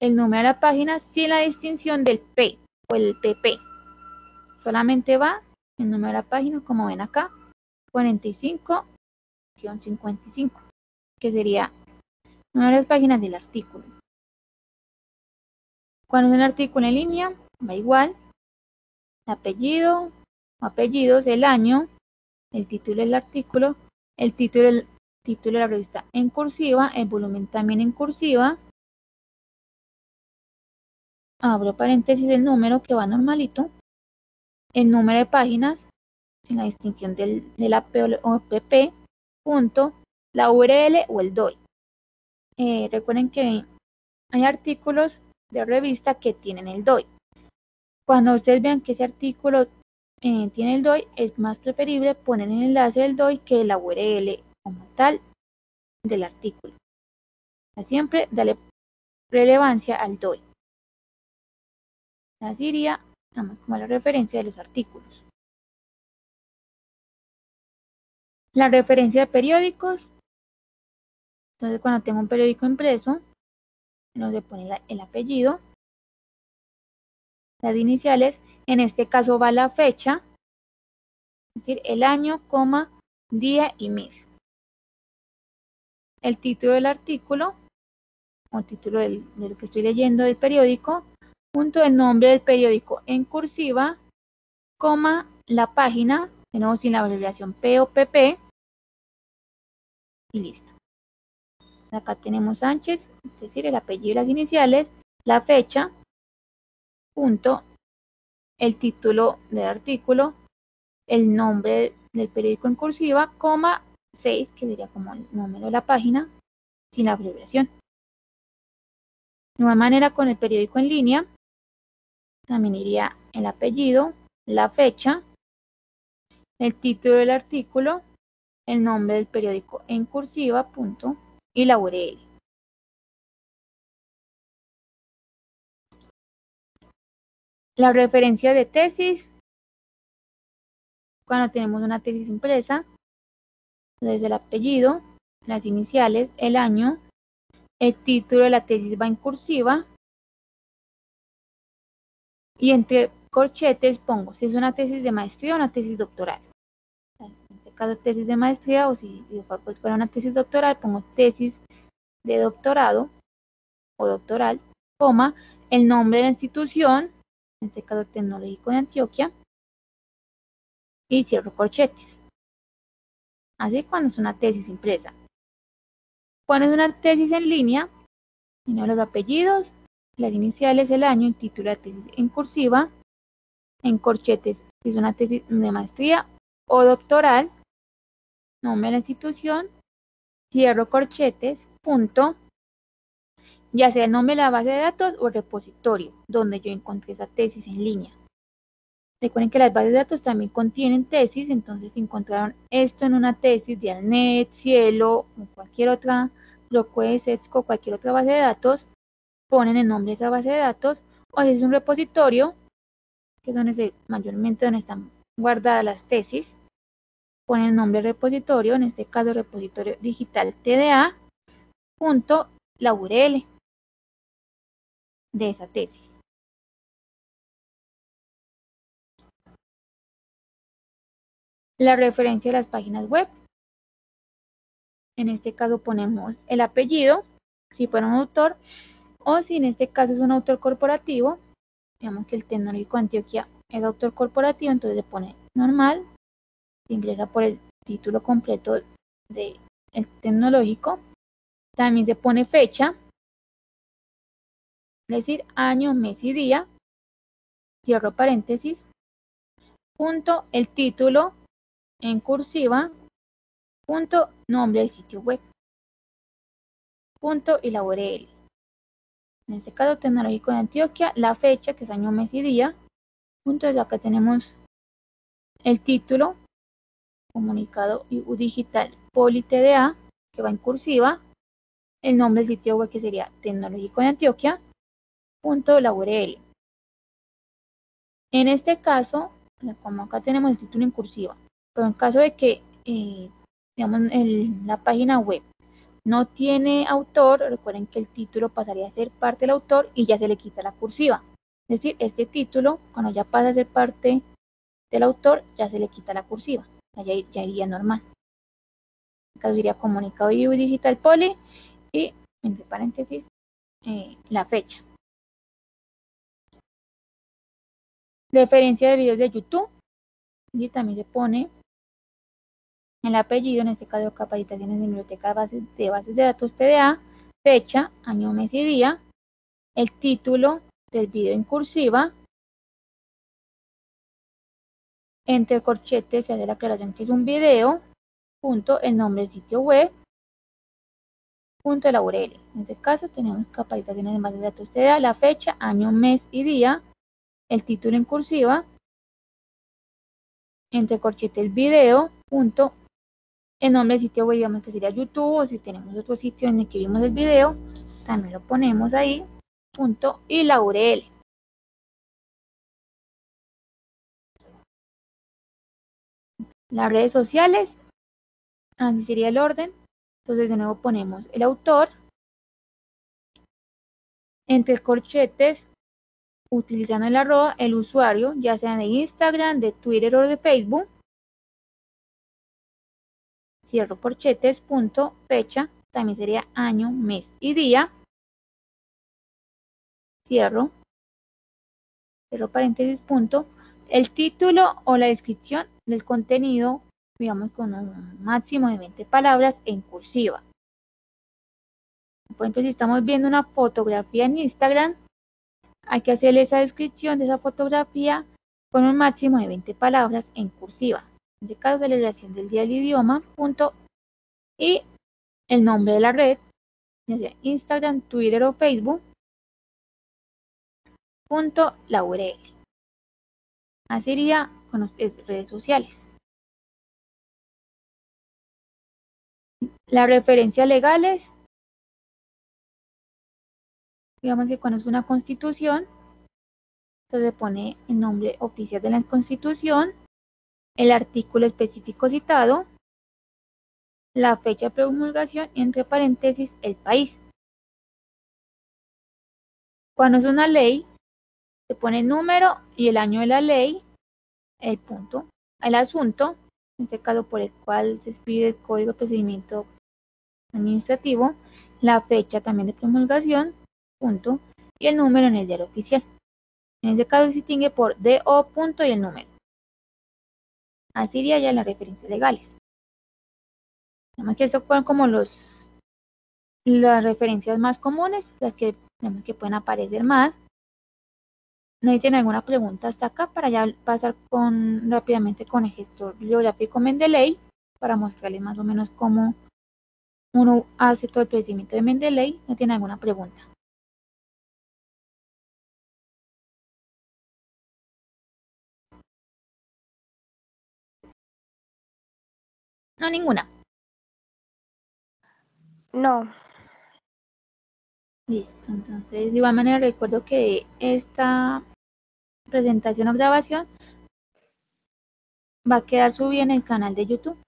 el número de la página sin la distinción del P o el PP. Solamente va el número de la página, como ven acá, 45-55, que sería el número de las páginas del artículo. Cuando es un artículo en línea, va igual, el apellido o apellidos, el año, el título del artículo, el título de la revista en cursiva, el volumen también en cursiva, abro paréntesis el número que va normalito, el número de páginas, sin la distinción de la P o PP, punto, la URL o el DOI. Recuerden que hay artículos de revista que tienen el DOI. Cuando ustedes vean que ese artículo tiene el DOI, es más preferible poner el enlace del DOI que la URL como tal del artículo. Siempre dale relevancia al DOI. Así iría, vamos, como la referencia de los artículos. La referencia de periódicos. Entonces, cuando tengo un periódico impreso, nos le pone el apellido, las iniciales, en este caso va la fecha, es decir, el año, coma, día y mes. El título del artículo, o título de lo que estoy leyendo del periódico, punto el nombre del periódico en cursiva, coma, la página, de nuevo sin la abreviación P o PP, y listo. Acá tenemos Sánchez, es decir, el apellido y las iniciales, la fecha, punto, el título del artículo, el nombre del periódico en cursiva, coma, 6, que sería como el número de la página, sin la abreviación. De igual manera, con el periódico en línea, también iría el apellido, la fecha, el título del artículo, el nombre del periódico en cursiva, punto, y la URL. La referencia de tesis, cuando tenemos una tesis impresa, desde el apellido, las iniciales, el año, el título de la tesis va en cursiva, y entre corchetes pongo si es una tesis de maestría o una tesis doctoral. En este caso tesis de maestría, o si pues fuera una tesis doctoral, pongo tesis de doctorado o doctoral, coma, el nombre de la institución, en este caso Tecnológico de Antioquia, y cierro corchetes. Así cuando es una tesis impresa. Cuando es una tesis en línea, los apellidos, las iniciales, el año, el título de la tesis en cursiva, en corchetes, si es una tesis de maestría o doctoral, nombre de la institución, cierro corchetes, punto, ya sea el nombre de la base de datos o el repositorio donde yo encontré esa tesis en línea. Recuerden que las bases de datos también contienen tesis, entonces si encontraron esto en una tesis de ALNET, Cielo o cualquier otra, ProQuest, EBSCO, cualquier otra base de datos, ponen el nombre de esa base de datos, o si es un repositorio, que es donde mayormente donde están guardadas las tesis, ponen el nombre del repositorio, en este caso repositorio digital TDA, punto, la URL de esa tesis. La referencia de las páginas web, en este caso ponemos el apellido, si fuera un autor, o si en este caso es un autor corporativo, digamos que el Tecnológico de Antioquia es autor corporativo, entonces se pone normal, se ingresa por el título completo del Tecnológico, también se pone fecha, es decir, año, mes y día, cierro paréntesis, punto, el título en cursiva, punto, nombre del sitio web, punto y la URL. En este caso, Tecnológico de Antioquia, la fecha, que es año, mes y día, punto, desde acá tenemos el título, comunicado digital Poli TDA, que va en cursiva, el nombre del sitio web que sería Tecnológico de Antioquia, punto, la URL. En este caso, como acá tenemos el título en cursiva, pero en caso de que, digamos, la página web no tiene autor, recuerden que el título pasaría a ser parte del autor y ya se le quita la cursiva. Es decir, este título, cuando ya pasa a ser parte del autor, ya se le quita la cursiva, ya iría normal. Acá diría comunicado digital Poli y, entre paréntesis, la fecha. Referencia de videos de YouTube, y también se pone el apellido, en este caso capacitaciones de biblioteca de bases de datos TDA, fecha, año, mes y día, el título del video en cursiva, entre corchetes se hace la aclaración que es un video, punto, el nombre del sitio web, punto, la URL. En este caso tenemos capacitaciones de bases de datos TDA, la fecha, año, mes y día, el título en cursiva, entre corchetes video, punto, el nombre del sitio web, digamos que sería YouTube, o si tenemos otro sitio en el que vimos el video, también lo ponemos ahí, punto, y la URL. Las redes sociales, así sería el orden. Entonces de nuevo ponemos el autor, entre corchetes, utilizando el arroba, el usuario, ya sea de Instagram, de Twitter o de Facebook. Cierro corchetes, punto, fecha, también sería año, mes y día. Cierro paréntesis, punto, el título o la descripción del contenido, digamos con un máximo de 20 palabras en cursiva. Por ejemplo, si estamos viendo una fotografía en Instagram, hay que hacerle esa descripción de esa fotografía con un máximo de 20 palabras en cursiva. En este caso, celebración del Día del Idioma, punto, y el nombre de la red, ya sea Instagram, Twitter o Facebook, punto, la URL. Así iría con las redes sociales. Las referencias legales, digamos que cuando es una constitución, entonces pone el nombre oficial de la constitución, el artículo específico citado, la fecha de promulgación y entre paréntesis el país. Cuando es una ley, se pone el número y el año de la ley, el punto, el asunto, en este caso por el cual se expide el Código de Procedimiento Administrativo, la fecha también de promulgación, punto, y el número en el diario oficial. En este caso se distingue por DO, punto, y el número. Así iría ya las referencias legales. Además que estos fueron como las referencias más comunes, las que, digamos, que pueden aparecer más. ¿No tienen alguna pregunta hasta acá para ya pasar rápidamente con el gestor bibliográfico Mendeley para mostrarles más o menos cómo uno hace todo el procedimiento de Mendeley? ¿No tiene alguna pregunta? No, ninguna. No. Listo, entonces de igual manera recuerdo que esta presentación o grabación va a quedar subida en el canal de YouTube.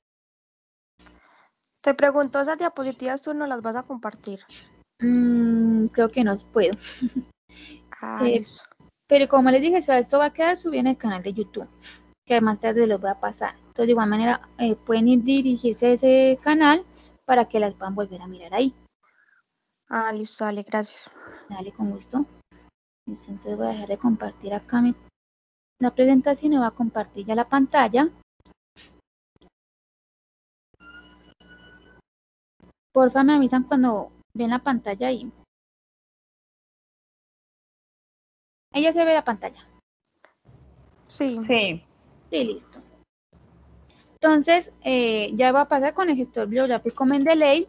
Te pregunto, ¿esas diapositivas tú no las vas a compartir? Creo que no puedo. Listo. Pero como les dije, esto va a quedar subido en el canal de YouTube, que más tarde los voy a pasar. Entonces de igual manera pueden ir dirigirse a ese canal para que las puedan volver a mirar ahí. Listo, dale, gracias. Dale, con gusto. Listo, entonces voy a dejar de compartir acá la presentación y voy a compartir ya la pantalla. Porfa, me avisan cuando ven la pantalla ahí. Ahí ya se ve la pantalla. Sí. Sí, listo. Entonces, ya va a pasar con el gestor bibliográfico Mendeley.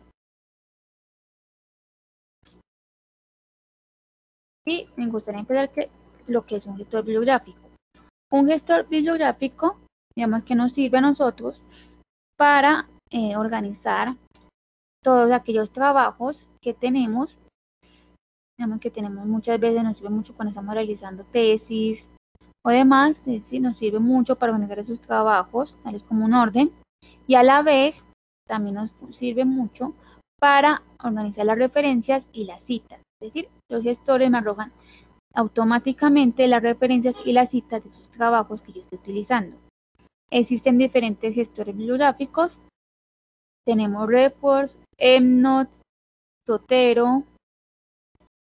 Y me gustaría empezar lo que es un gestor bibliográfico. Un gestor bibliográfico, digamos que nos sirve a nosotros para organizar todos aquellos trabajos que tenemos. Digamos que tenemos muchas veces, nos sirve mucho cuando estamos realizando tesis o demás, es decir, nos sirve mucho para organizar esos trabajos, darles como un orden, y a la vez también nos sirve mucho para organizar las referencias y las citas. Es decir, los gestores me arrojan automáticamente las referencias y las citas de sus trabajos que yo estoy utilizando. Existen diferentes gestores bibliográficos. Tenemos Reports, EndNote, Zotero,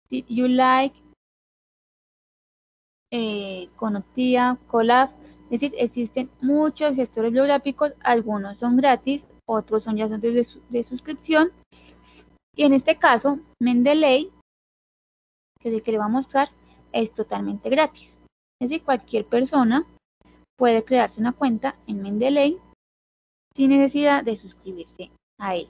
SeedYouLike, Conotia, Colab. Es decir, existen muchos gestores bibliográficos. Algunos son gratis, otros son ya son de suscripción. Y en este caso, Mendeley, que es el que le va a mostrar, es totalmente gratis. Es decir, cualquier persona puede crearse una cuenta en Mendeley sin necesidad de suscribirse a él.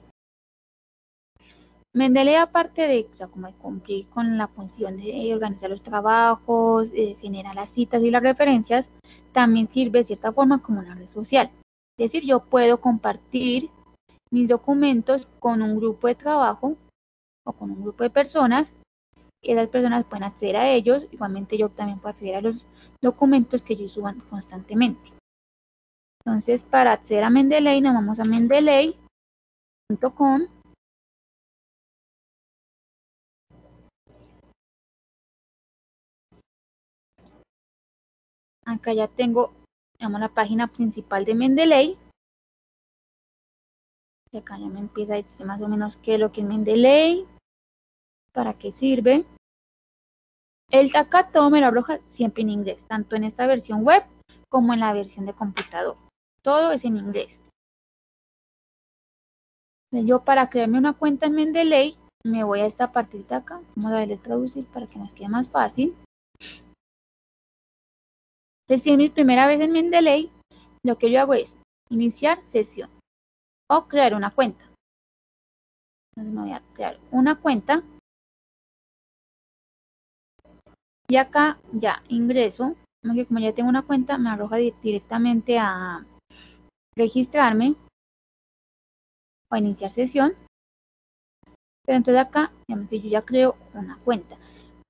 Mendeley, aparte de como cumplir con la función de organizar los trabajos, generar las citas y las referencias, también sirve de cierta forma como una red social. Es decir, yo puedo compartir mis documentos con un grupo de trabajo o con un grupo de personas, y esas personas pueden acceder a ellos. Igualmente yo también puedo acceder a los documentos que ellos suban constantemente. Entonces, para acceder a Mendeley, nos vamos a mendeley.com. Acá ya tengo, digamos, la página principal de Mendeley. Y acá ya me empieza a decir más o menos qué es lo que es Mendeley, para qué sirve. El acá todo me lo arroja siempre en inglés, tanto en esta versión web como en la versión de computador. Todo es en inglés. Yo, para crearme una cuenta en Mendeley, me voy a esta partita acá. Vamos a darle traducir para que nos quede más fácil. Entonces, si es mi primera vez en Mendeley, lo que yo hago es iniciar sesión o crear una cuenta. Entonces me voy a crear una cuenta. Y acá ya ingreso, aunque como ya tengo una cuenta, me arroja directamente a registrarme o a iniciar sesión. Pero entonces acá, digamos que yo ya creo una cuenta.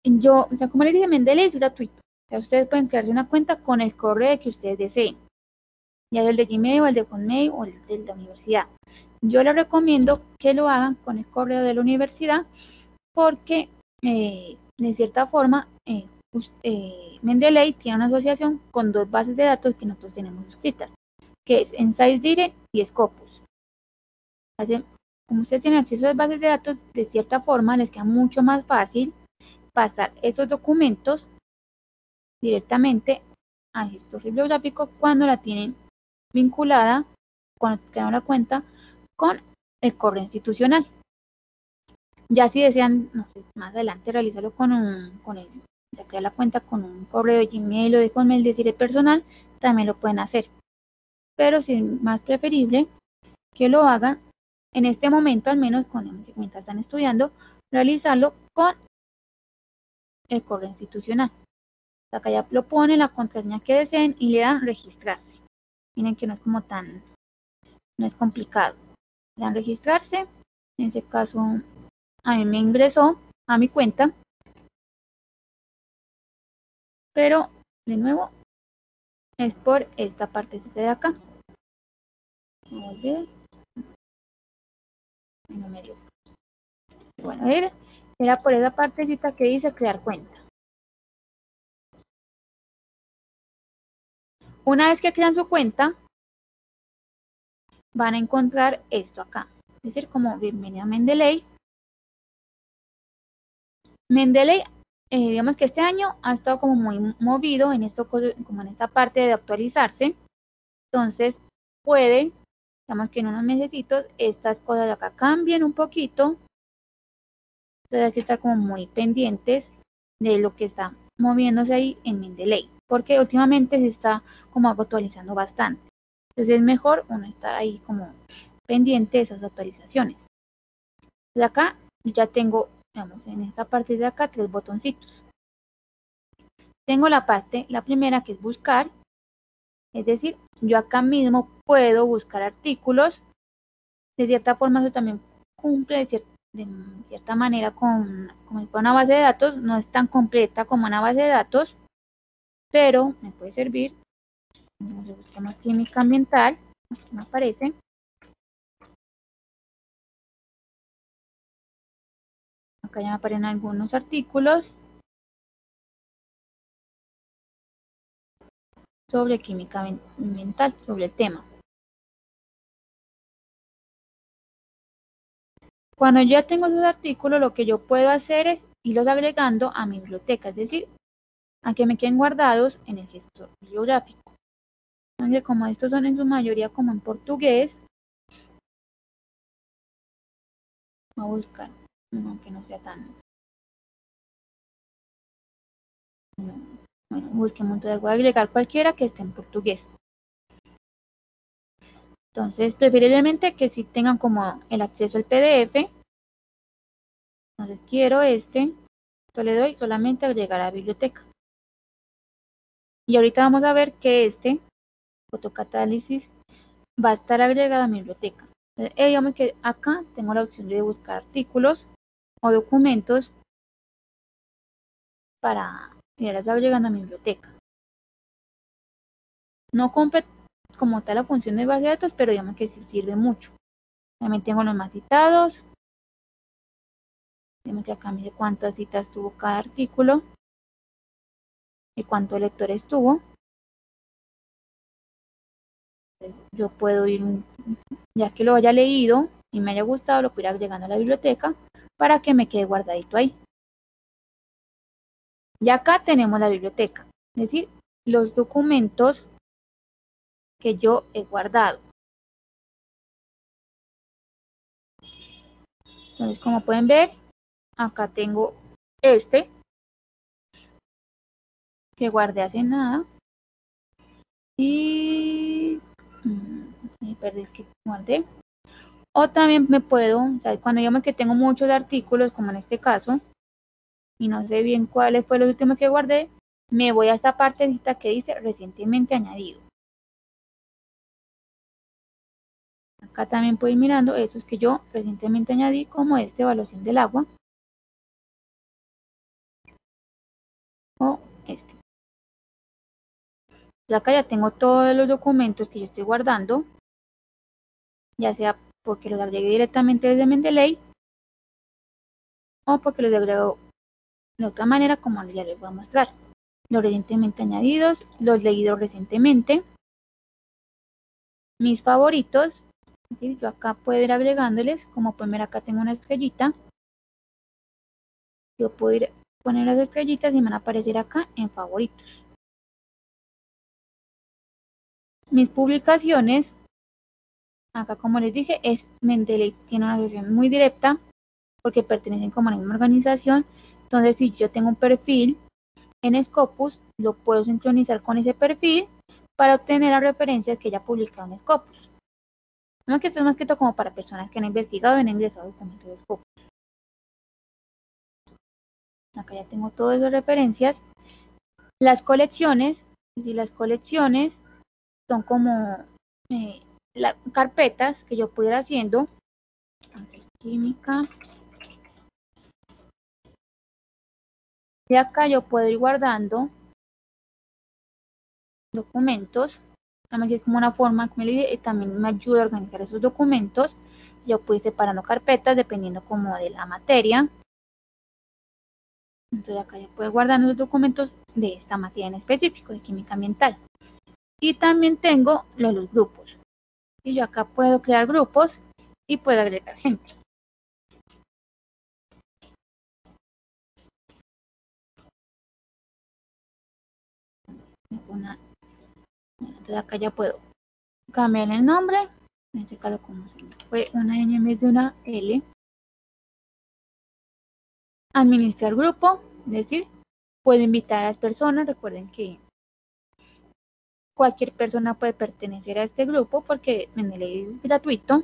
Yo, o sea, como les dije, Mendeley es gratuito. O sea, ustedes pueden crearse una cuenta con el correo que ustedes deseen, ya sea el de Gmail o el de Hotmail o el de la universidad. Yo les recomiendo que lo hagan con el correo de la universidad, porque de cierta forma Mendeley tiene una asociación con dos bases de datos que nosotros tenemos suscritas, que es InsideDirect y Scopus. Como ustedes tienen acceso a las bases de datos, de cierta forma les queda mucho más fácil pasar esos documentos directamente al gestor bibliográfico cuando la tienen vinculada, cuando crean la cuenta con el correo institucional. Ya si desean, no sé, más adelante realizarlo con crear la cuenta con un correo de Gmail o de Hotmail de Cire personal, también lo pueden hacer. Pero si es más preferible que lo hagan en este momento, al menos mientras están estudiando, realizarlo con el correo institucional. Acá ya lo ponen la contraseña que deseen y le dan registrarse. Miren que no es como no es complicado. Le dan registrarse. En este caso, a mí me ingresó a mi cuenta, pero de nuevo es por esta parte de acá. Vamos a ver. No me dio. Bueno, era por esa partecita que dice crear cuenta. Una vez que crean su cuenta, van a encontrar esto acá. Es decir, como bienvenida a Mendeley. Mendeley, digamos que este año ha estado como muy movido en esto, como en esta parte de actualizarse. Entonces puede, digamos que en unos mesecitos, estas cosas de acá cambien un poquito. Entonces hay que estar como muy pendientes de lo que está moviéndose ahí en Mendeley, porque últimamente se está como actualizando bastante. Entonces es mejor uno estar ahí como pendiente de esas actualizaciones. De acá yo ya tengo, digamos, en esta parte de acá, tres botoncitos. Tengo la primera, que es buscar. Es decir, yo acá mismo puedo buscar artículos. De cierta forma eso también cumple de cierta manera como si fuera una base de datos. No es tan completa como una base de datos, pero me puede servir. Buscamos química ambiental. Aquí me aparece. Acá ya me aparecen algunos artículos sobre química ambiental, sobre el tema. Cuando ya tengo esos artículos, lo que yo puedo hacer es irlos agregando a mi biblioteca, es decir, a que me queden guardados en el gestor bibliográfico. Entonces, como estos son en su mayoría como en portugués, voy a buscar uno que no sea tan... Bueno, busquemos, entonces voy a agregar cualquiera que esté en portugués. Entonces, preferiblemente que si tengan como el acceso al PDF. Entonces quiero esto le doy solamente agregar a biblioteca. Y ahorita vamos a ver que este fotocatálisis va a estar agregado a mi biblioteca. Entonces, digamos que acá tengo la opción de buscar artículos o documentos para irlos agregando a mi biblioteca. No cumple como tal la función de base de datos, pero digamos que sí sirve mucho. También tengo los más citados. Digamos que acá mire cuántas citas tuvo cada artículo y cuántos lectores tuvo. Entonces, yo puedo ir, ya que lo haya leído y me haya gustado, lo puedo ir agregando a la biblioteca para que me quede guardadito ahí. Y acá tenemos la biblioteca, es decir, los documentos que yo he guardado. Entonces, como pueden ver, acá tengo este que guardé hace nada. Y me perdí el que guardé. O también me puedo, o sea, cuando digamos que tengo muchos artículos, como en este caso, y no sé bien cuáles fueron los últimos que guardé, me voy a esta partecita que dice recientemente añadido. Acá también puedo ir mirando estos que yo recientemente añadí, como este, evaluación del agua, o este. Y acá ya tengo todos los documentos que yo estoy guardando, ya sea porque los agregué directamente desde Mendeley, o porque los agrego de otra manera, como ya les voy a mostrar. Los recientemente añadidos, los leídos recientemente, mis favoritos. ¿Sí? Yo acá puedo ir agregándoles, como pueden ver acá tengo una estrellita. Yo puedo ir poner las estrellitas y me van a aparecer acá en favoritos. Mis publicaciones, acá como les dije, Mendeley tiene una asociación muy directa porque pertenecen como a la misma organización. Entonces si yo tengo un perfil en Scopus, lo puedo sincronizar con ese perfil para obtener las referencias que ella ha publicado en Scopus. No, que esto es más que todo como para personas que han investigado y han ingresado a documentos de Scopus. Acá ya tengo todas esas referencias. Las colecciones, y las colecciones son como carpetas que yo puedo ir haciendo. Química. Y acá yo puedo ir guardando documentos. También es como una forma, como le dije, también me ayuda a organizar esos documentos. Yo puedo ir separando carpetas dependiendo como de la materia. Entonces acá ya puedo guardar los documentos de esta materia en específico, de química ambiental. Y también tengo los grupos. Y yo acá puedo crear grupos y puedo agregar gente. Entonces acá ya puedo cambiar el nombre. En este caso, como fue una N en vez de una L. Administrar grupo, es decir, puedo invitar a las personas. Recuerden que cualquier persona puede pertenecer a este grupo porque en el es gratuito.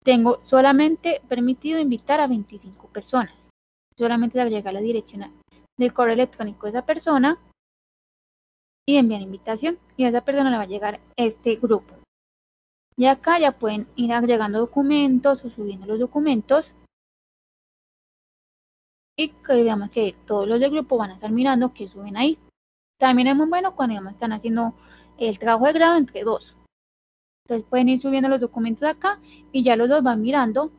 Tengo solamente permitido invitar a 25 personas. Solamente agregar la dirección del correo electrónico de esa persona y enviar invitación. Y a esa persona le va a llegar este grupo. Y acá ya pueden ir agregando documentos o subiendo los documentos. Y que digamos que todos los del grupo van a estar mirando que suben ahí. También es muy bueno cuando digamos, están haciendo el trabajo de grado entre dos. Entonces pueden ir subiendo los documentos acá y ya los dos van mirando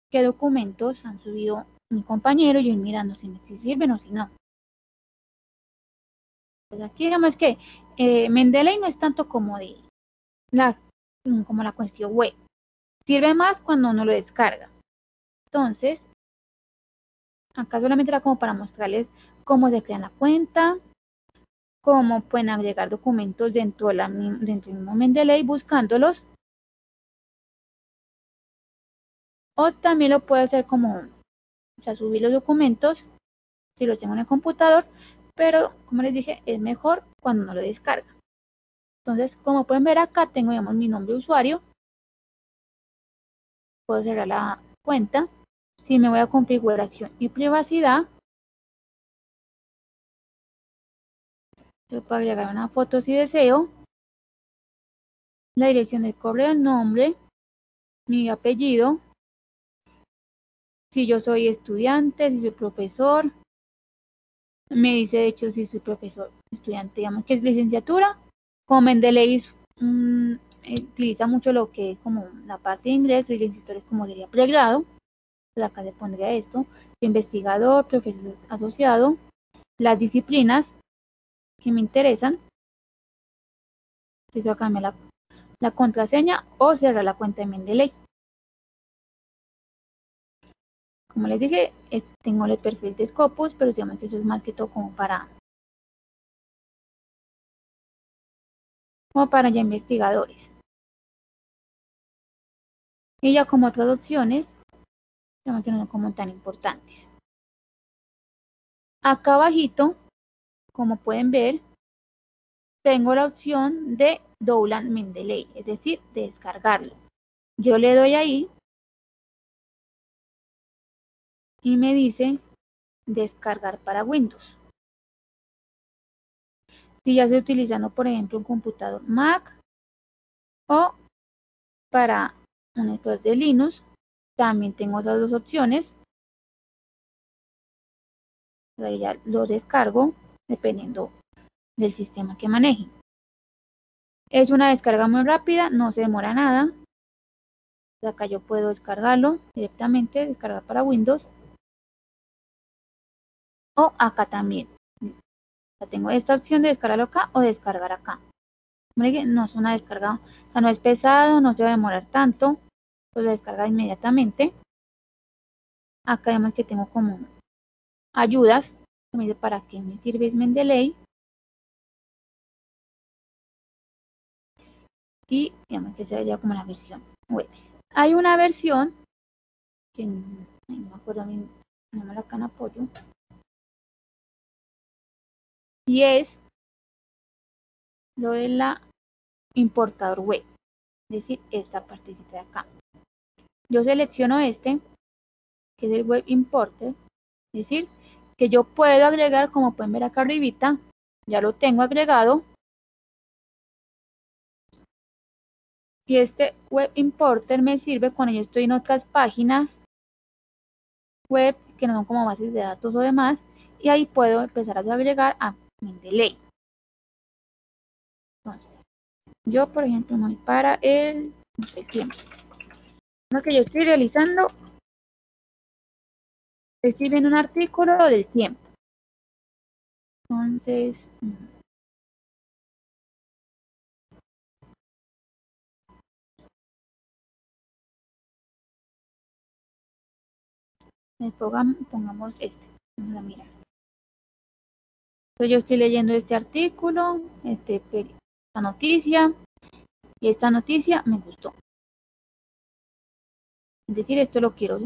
qué documentos han subido mi compañero y yo ir mirando si sirven o si no. Pues aquí digamos que Mendeley no es tanto como como la cuestión web. Sirve más cuando uno lo descarga. Entonces, acá solamente era como para mostrarles cómo se crean la cuenta, cómo pueden agregar documentos dentro del mismo Mendeley buscándolos. O también lo puede hacer como, o sea, subir los documentos si los tengo en el computador, pero como les dije, es mejor cuando no lo descarga. Entonces, como pueden ver acá, tengo, digamos, mi nombre de usuario. Puedo cerrar la cuenta. Si me voy a configuración y privacidad, Yo puedo agregar una foto si deseo, la dirección del correo, el nombre, mi apellido, si yo soy estudiante, si soy profesor, me dice de hecho si soy profesor, estudiante, digamos que es licenciatura, como Mendeley utiliza mucho lo que es como la parte de inglés, el licenciatura es como sería pregrado, pues acá le pondría esto, investigador, profesor asociado, las disciplinas que me interesan, entonces voy a cambiar la contraseña o cerrar la cuenta de Mendeley. Como les dije, tengo el perfil de Scopus, pero digamos que eso es más que todo como para ya investigadores. Y ya como otras opciones, digamos que no son como tan importantes. Acá abajito, como pueden ver, tengo la opción de download Mendeley, es decir, de descargarlo. Yo le doy ahí y me dice descargar para Windows. Si ya estoy utilizando, por ejemplo, un computador Mac o para un explorador de Linux, también tengo esas dos opciones. Ahí ya lo descargo dependiendo del sistema que maneje. Es una descarga muy rápida, no se demora nada. Acá yo puedo descargarlo directamente, descargar para Windows. O acá también. Ya tengo esta opción de descargarlo acá o descargar acá. No es una descarga, o sea, no es pesado, no se va a demorar tanto. Pues lo descarga inmediatamente. Acá vemos que tengo como ayudas. Me dice para qué me sirve Mendeley. Y digamos que sería como la versión web. Hay una versión que no me acuerdo bien, no me la can apoyo. Y es lo de la importador web. Es decir, esta partecita de acá. Yo selecciono este, que es el web importer. Es decir, que yo puedo agregar, como pueden ver acá arribita, ya lo tengo agregado. Y este web importer me sirve cuando yo estoy en otras páginas web que no son como bases de datos o demás, y ahí puedo empezar a agregar a Mendeley. Entonces, yo por ejemplo me voy para el tiempo. Lo que yo estoy realizando, estoy viendo un artículo del tiempo. Entonces, pongamos este. Vamos a mirar. Entonces, yo estoy leyendo este artículo, esta noticia, y esta noticia me gustó. Es decir, esto lo quiero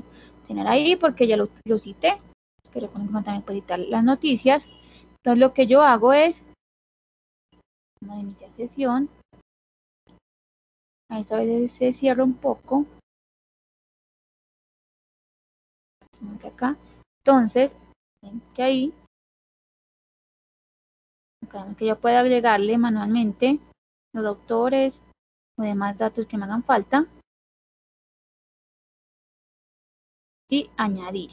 tener ahí porque ya lo cité, pero con ejemplo también puedo editar las noticias. Entonces lo que yo hago es, vamos a iniciar sesión, a esta vez se cierra un poco, acá. Entonces, que ahí, que yo pueda agregarle manualmente los autores o demás datos que me hagan falta y añadir.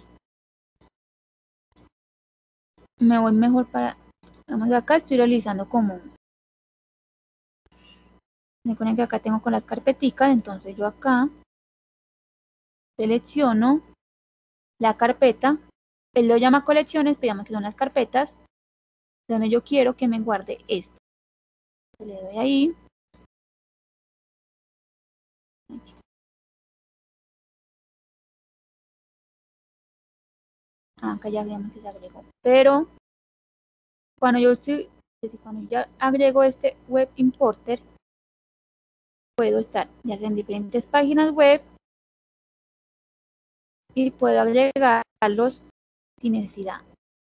Me voy mejor para, vamos acá, estoy realizando como, me ponen que acá tengo con las carpeticas, entonces yo acá selecciono la carpeta, él lo llama colecciones, pero llama que son las carpetas, donde yo quiero que me guarde esto. Le doy ahí. Acá ya vemos que se agregó. Pero cuando cuando ya agrego este web importer, puedo estar ya sea en diferentes páginas web y puedo agregarlos sin necesidad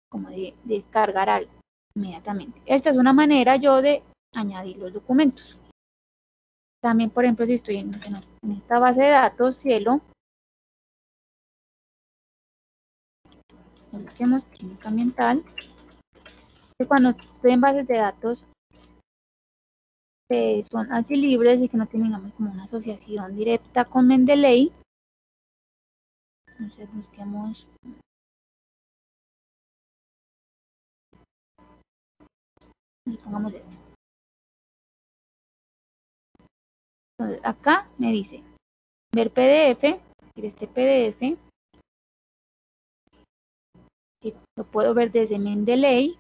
como de descargar algo inmediatamente. Esta es una manera yo de añadir los documentos. También, por ejemplo, si estoy en esta base de datos, cielo, busquemos química ambiental, que cuando estoy en bases de datos son así libres y que no tienen, digamos, como una asociación directa con Mendeley. Entonces busquemos. Y pongamos este. Entonces acá me dice ver PDF, este PDF, y lo puedo ver desde Mendeley,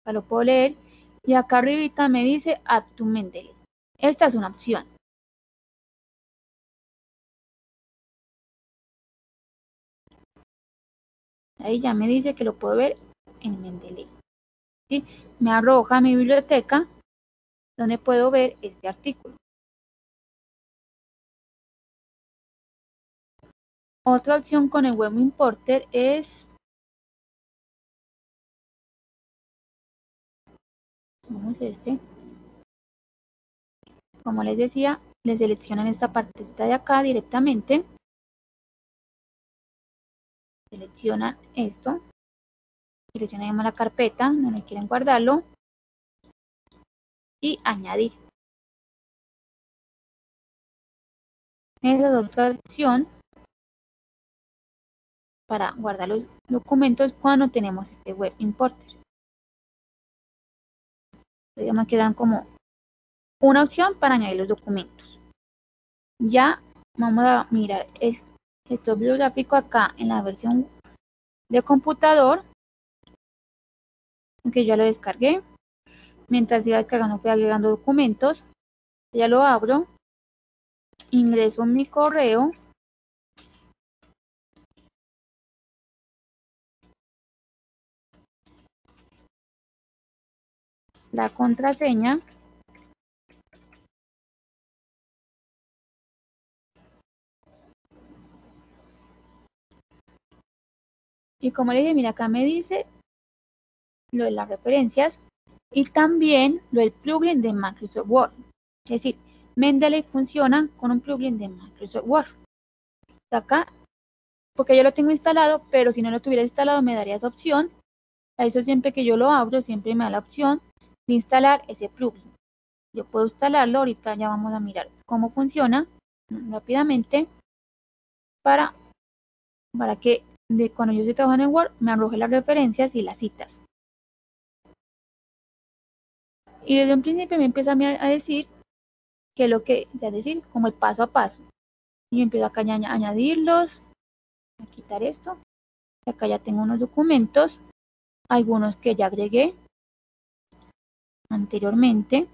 acá lo puedo leer, y acá arribita me dice Add to Mendeley. Esta es una opción. Ahí ya me dice que lo puedo ver en Mendeley. ¿Sí? Me arroja a mi biblioteca donde puedo ver este artículo. Otra opción con el Web Importer es, vamos este, como les decía, le seleccionan esta partecita de acá directamente, seleccionan esto, seleccionan la carpeta donde quieren guardarlo y añadir. Esa es otra opción para guardar los documentos cuando tenemos este Web Importer. Entonces me quedan como una opción para añadir los documentos. Ya vamos a mirar esto bibliográfico acá en la versión de computador, que ya lo descargué. Mientras iba descargando fui agregando documentos. Ya lo abro, ingreso mi correo, la contraseña, y como le dije, mira, acá me dice lo de las referencias y también lo del plugin de Microsoft Word. Es decir, Mendeley funciona con un plugin de Microsoft Word. Acá, porque yo lo tengo instalado, pero si no lo tuviera instalado me daría esa opción. A eso siempre que yo lo abro, siempre me da la opción de instalar ese plugin. Yo puedo instalarlo, ahorita ya vamos a mirar cómo funciona rápidamente para que cuando yo estoy trabajando en Word me arroje las referencias y las citas. Y desde un principio me empieza a decir que lo que, es decir, como el paso a paso. Y empiezo acá a añadirlos, a quitar esto. Acá ya tengo unos documentos, algunos que ya agregué anteriormente.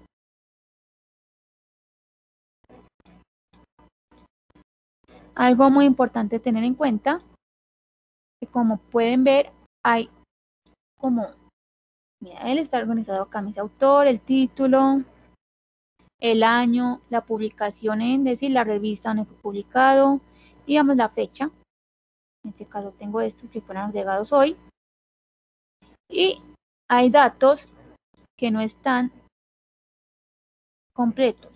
Algo muy importante tener en cuenta, que como pueden ver, hay como, mira, él está organizado acá, mis autor, el título, el año, la publicación es decir, la revista donde fue publicado, digamos la fecha. En este caso tengo estos que fueron agregados hoy. Y hay datos que no están completos.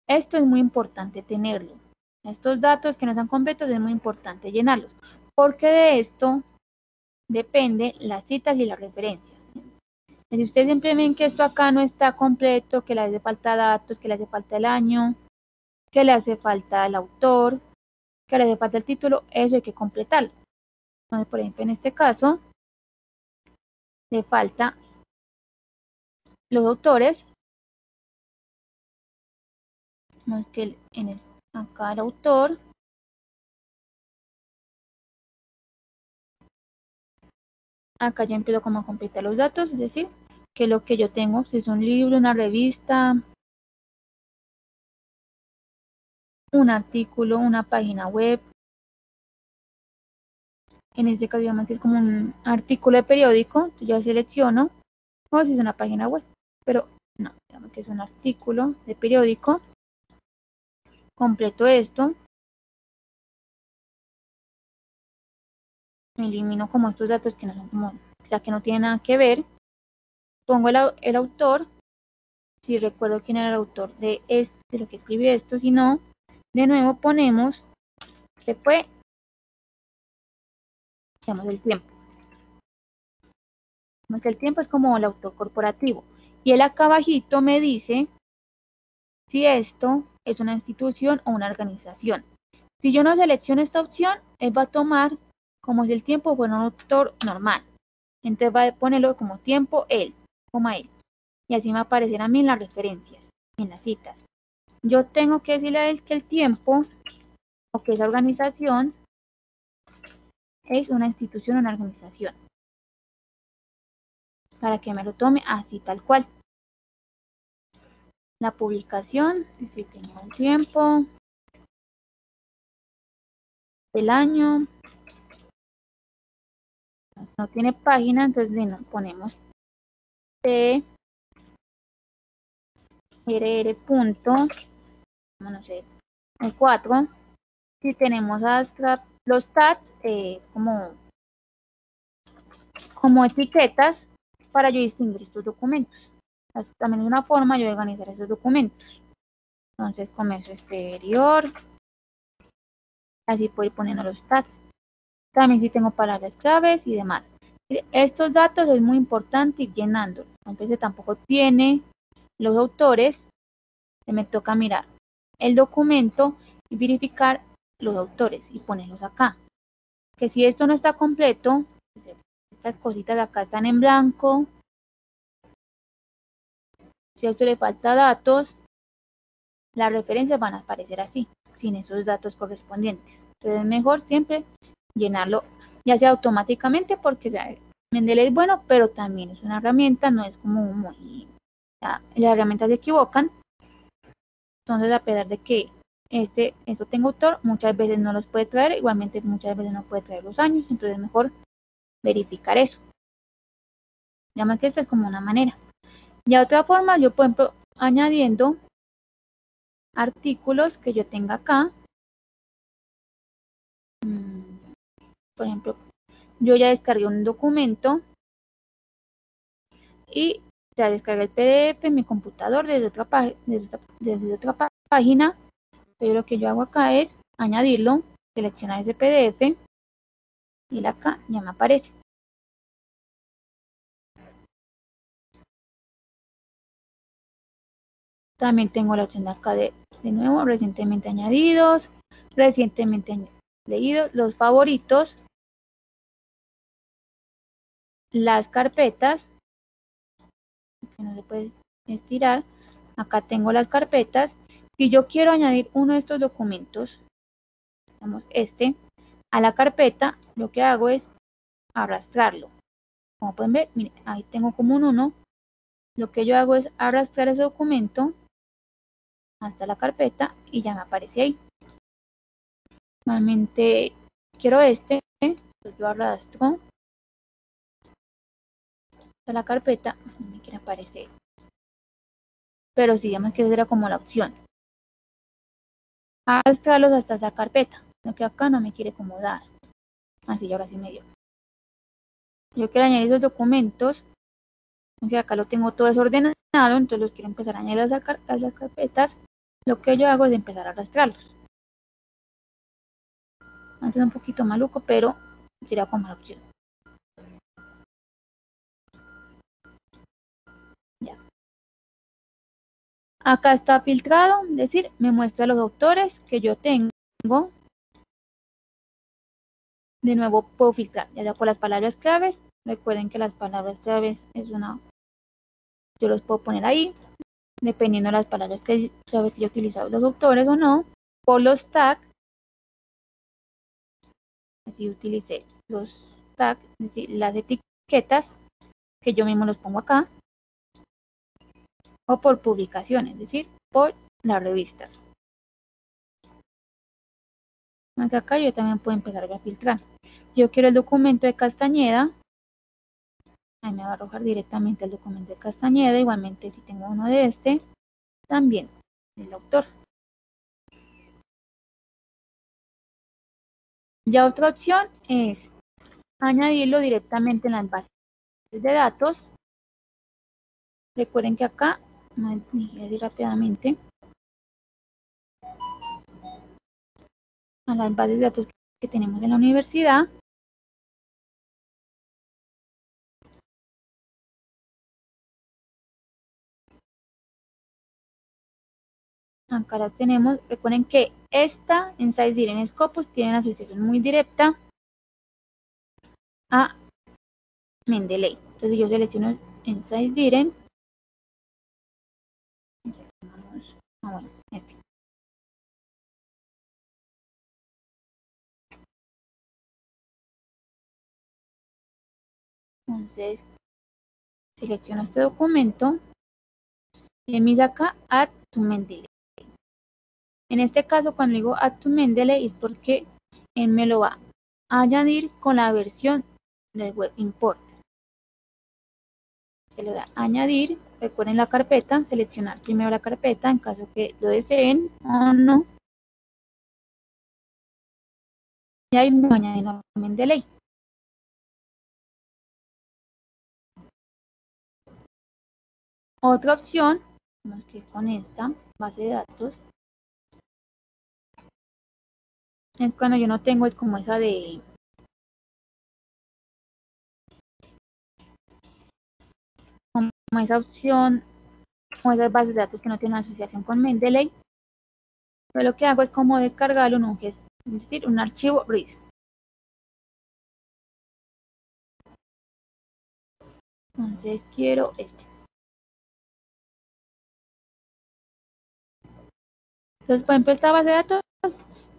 Esto es muy importante tenerlo. Estos datos que no están completos es muy importante llenarlos, porque de esto depende las citas y las referencias. Si ustedes siempre ven que esto acá no está completo, que le hace falta datos, que le hace falta el año, que le hace falta el autor, que le hace falta el título, eso hay que completarlo. Entonces, por ejemplo, en este caso, le falta los autores, que acá el autor, acá yo empiezo como a completar los datos, es decir, que lo que yo tengo, si es un libro, una revista, un artículo, una página web. En este caso, obviamente es como un artículo de periódico, yo selecciono, o si es una página web, pero no, digamos que es un artículo de periódico, completo esto, elimino como estos datos que no son como, o sea, que no tienen nada que ver, pongo el autor, si recuerdo quién era el autor de lo que escribió esto, si no, de nuevo ponemos que fue, digamos, el tiempo. Que el tiempo es como el autor corporativo Y él acá abajito me dice si esto es una institución o una organización. Si yo no selecciono esta opción, él va a tomar como si el tiempo fuera un autor normal. Entonces va a ponerlo como tiempo él, coma él. Y así me aparecerán a mí en las referencias, en las citas. Yo tengo que decirle a él que el tiempo o que esa organización es una institución o una organización. Para que me lo tome así tal cual. La publicación, si tengo un tiempo, el año, no tiene página, entonces nos ponemos T RR punto, no sé, el 4. Si tenemos hasta los tags como etiquetas para yo distinguir estos documentos. También es una forma de organizar esos documentos. Entonces, comercio exterior, así puedo ir poniendo los tags. También si tengo palabras claves y demás. Estos datos es muy importante ir llenando. Entonces tampoco tiene los autores, se me toca mirar el documento y verificar los autores y ponerlos acá. Que si esto no está completo, estas cositas de acá están en blanco. Si a esto le falta datos, las referencias van a aparecer así, sin esos datos correspondientes. Entonces es mejor siempre llenarlo, ya sea automáticamente, porque Mendeley es bueno, pero también es una herramienta, no es como muy... las herramientas se equivocan. Entonces, a pesar de que esto tenga autor, muchas veces no los puede traer, igualmente muchas veces no puede traer los años, entonces es mejor verificar eso. Llama que esta es como una manera. Y de otra forma, yo por ejemplo, añadiendo artículos que yo tenga acá. Por ejemplo, yo ya descargué un documento y ya descargué el PDF en mi computador desde otra página. Pero lo que yo hago acá es añadirlo, seleccionar ese PDF y acá ya me aparece. También tengo la opción de acá de nuevo, recientemente añadidos, recientemente leídos, los favoritos, las carpetas, que no se puede estirar. Acá tengo las carpetas. Si yo quiero añadir uno de estos documentos, digamos a la carpeta, lo que hago es arrastrarlo. Como pueden ver, miren, ahí tengo como un 1. Lo que yo hago es arrastrar ese documento hasta la carpeta y ya me aparece ahí. Normalmente quiero pues yo arrastro hasta la carpeta, no me quiere aparecer. Pero sí, digamos que esa era como la opción. Arrastrarlos hasta esa carpeta. Lo que acá no me quiere como dar. Así, ahora sí me dio. Yo quiero añadir los documentos. Entonces acá lo tengo todo desordenado, entonces los quiero empezar a añadir a las carpetas. Lo que yo hago es empezar a arrastrarlos. Antes es un poquito maluco, pero sería como la opción. Ya. Acá está filtrado, es decir, me muestra los autores que yo tengo. De nuevo puedo filtrar, ya sea por las palabras claves. Recuerden que las palabras claves yo los puedo poner ahí, dependiendo de las palabras claves que yo he utilizado los autores o no. Por los tags, así utilicé los tags, es decir, las etiquetas que yo mismo los pongo acá. O por publicaciones, es decir, por las revistas. Acá yo también puedo empezar a filtrar. Yo quiero el documento de Castañeda. Ahí me va a arrojar directamente el documento de Castañeda. Igualmente si tengo uno de también el autor. Ya otra opción es añadirlo directamente en las bases de datos. Recuerden que acá, voy a ir rápidamente, a las bases de datos que tenemos en la universidad. Acá las tenemos. Recuerden que esta en SciDiren en Scopus tiene una asociación muy directa a Mendeley. Entonces yo selecciono en SciDiren. Bueno, este. Entonces selecciono este documento y me saca Add to Mendeley. En este caso, cuando digo Add to Mendeley es porque él me lo va a añadir con la versión del web import. Se le da añadir, recuerden la carpeta, seleccionar primero la carpeta en caso que lo deseen o no. Y ahí me va a añadir la Mendeley. Otra opción, que con esta base de datos, es cuando yo no tengo, es como esa de como esa opción o esas bases de datos que no tienen asociación con Mendeley. Pero lo que hago es como descargarlo en un gesto, es decir, un archivo RIS. Entonces quiero este. Entonces, por ejemplo, esta base de datos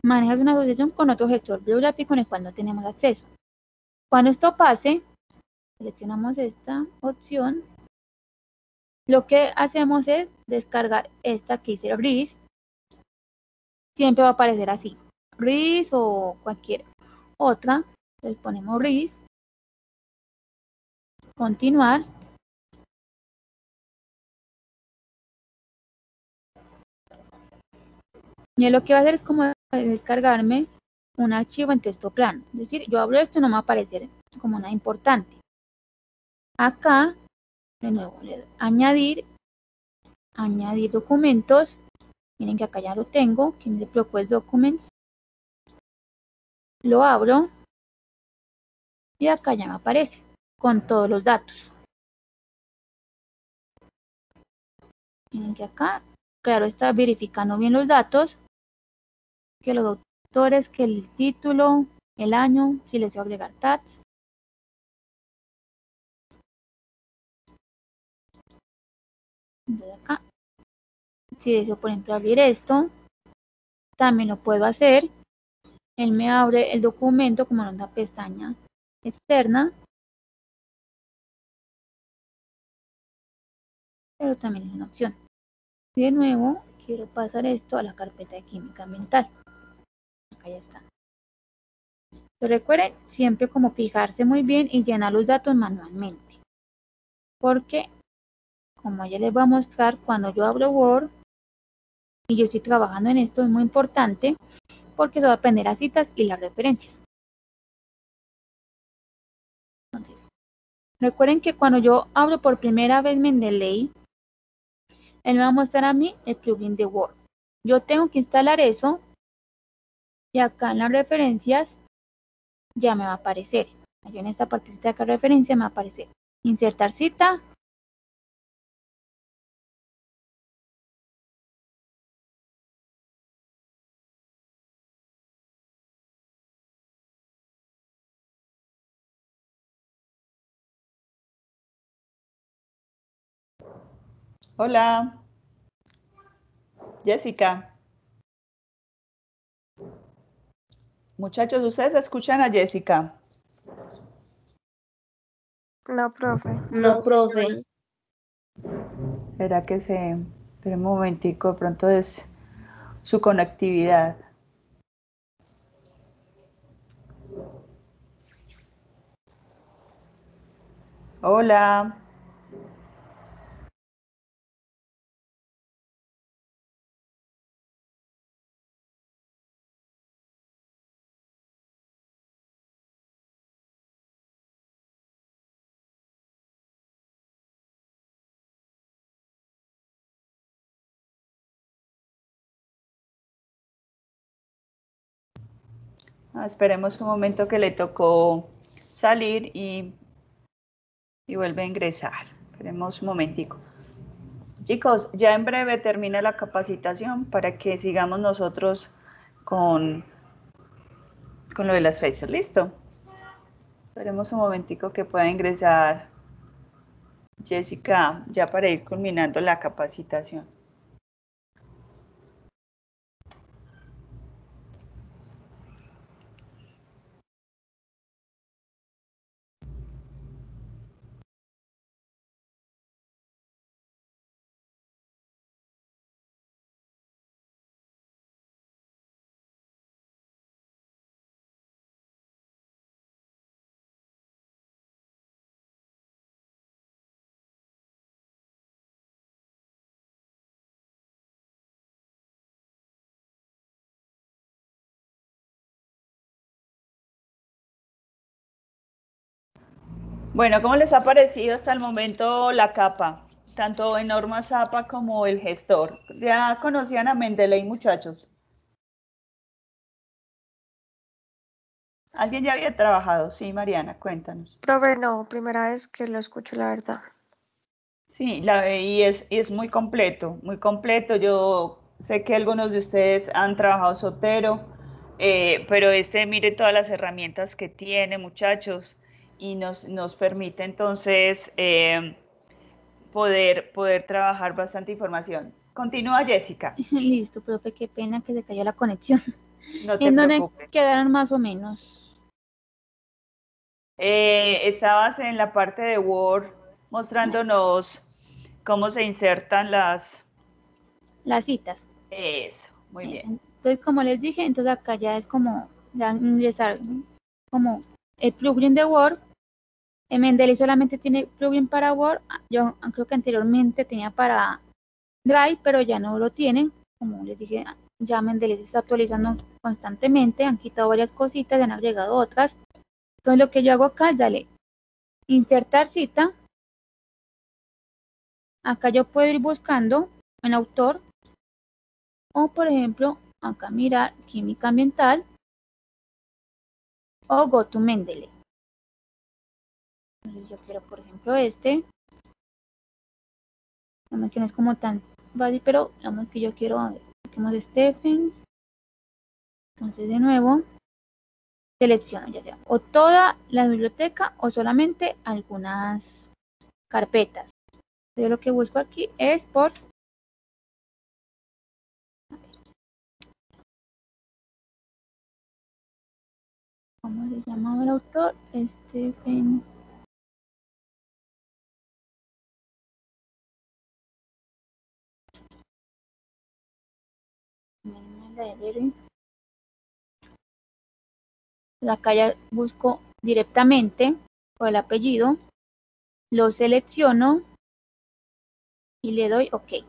maneja una asociación con otro gestor bibliográfico con el cual no tenemos acceso. Cuando esto pase, seleccionamos esta opción. Lo que hacemos es descargar esta que dice RIS. Siempre va a aparecer así, RIS o cualquier otra. Entonces ponemos RIS, continuar. Y lo que va a hacer es como descargarme un archivo en texto plano. Es decir, yo abro esto y no me va a aparecer como una importante. Acá, de nuevo, añadir documentos. Miren que acá ya lo tengo, que dice Proquest Documents. Lo abro y acá ya me aparece con todos los datos. Miren que acá, claro, está verificando bien los datos, que los autores, que el título, el año, si les voy a agregar tags. Entonces acá, si deseo por ejemplo abrir esto, también lo puedo hacer. Él me abre el documento como en una pestaña externa, pero también es una opción. Y de nuevo, quiero pasar esto a la carpeta de química ambiental. Acá ya está. Pero recuerden siempre como fijarse muy bien y llenar los datos manualmente. Porque, como ya les voy a mostrar, cuando yo abro Word y yo estoy trabajando en esto, es muy importante porque se va a aprender las citas y las referencias. Entonces, recuerden que cuando yo abro por primera vez Mendeley, él me va a mostrar a mí el plugin de Word. Yo tengo que instalar eso y acá en las referencias ya me va a aparecer. Yo en esta partecita de acá referencia me va a aparecer insertar cita. Hola, Jessica. Muchachos, ¿ustedes escuchan a Jessica? No, profe. No, profe. ¿Será que espera un momentico, de pronto es su conectividad? Hola. Esperemos un momento que le tocó salir y vuelve a ingresar. Esperemos un momentico. Chicos, ya en breve termina la capacitación para que sigamos nosotros con lo de las fechas. ¿Listo? Esperemos un momentico que pueda ingresar Jessica ya para ir culminando la capacitación. Bueno, ¿cómo les ha parecido hasta el momento la capa? Tanto en Norma Zapa como el gestor. ¿Ya conocían a Mendeley, muchachos? ¿Alguien ya había trabajado? Sí, Mariana, cuéntanos. Profe, no, primera vez que lo escucho, la verdad. Sí, y es muy completo, muy completo. Yo sé que algunos de ustedes han trabajado Sotero, pero mire todas las herramientas que tiene, muchachos, y nos permite entonces poder trabajar bastante información. Continúa, Jessica. Listo, profe, qué pena que se cayó la conexión. No te ¿En dónde preocupes. quedaron más o menos? Estabas en la parte de Word mostrándonos cómo se insertan Las citas. Eso, muy bien. Entonces, como les dije, entonces acá ya es como ya ingresar como el plugin de Word. Mendeley solamente tiene plugin para Word. Yo creo que anteriormente tenía para Drive, pero ya no lo tienen. Como les dije, ya Mendeley se está actualizando constantemente. Han quitado varias cositas y han agregado otras. Entonces, lo que yo hago acá es darle insertar cita. Acá yo puedo ir buscando en autor o, por ejemplo, acá mirar química ambiental o go to Mendeley. Entonces yo quiero, por ejemplo, que no es como tan fácil, pero digamos que yo quiero, busquemos Stephens. Entonces, de nuevo, selecciono ya sea o toda la biblioteca o solamente algunas carpetas. Yo lo que busco aquí es por, ¿cómo se llama el autor? Stephen. Acá ya busco directamente por el apellido, lo selecciono y le doy OK.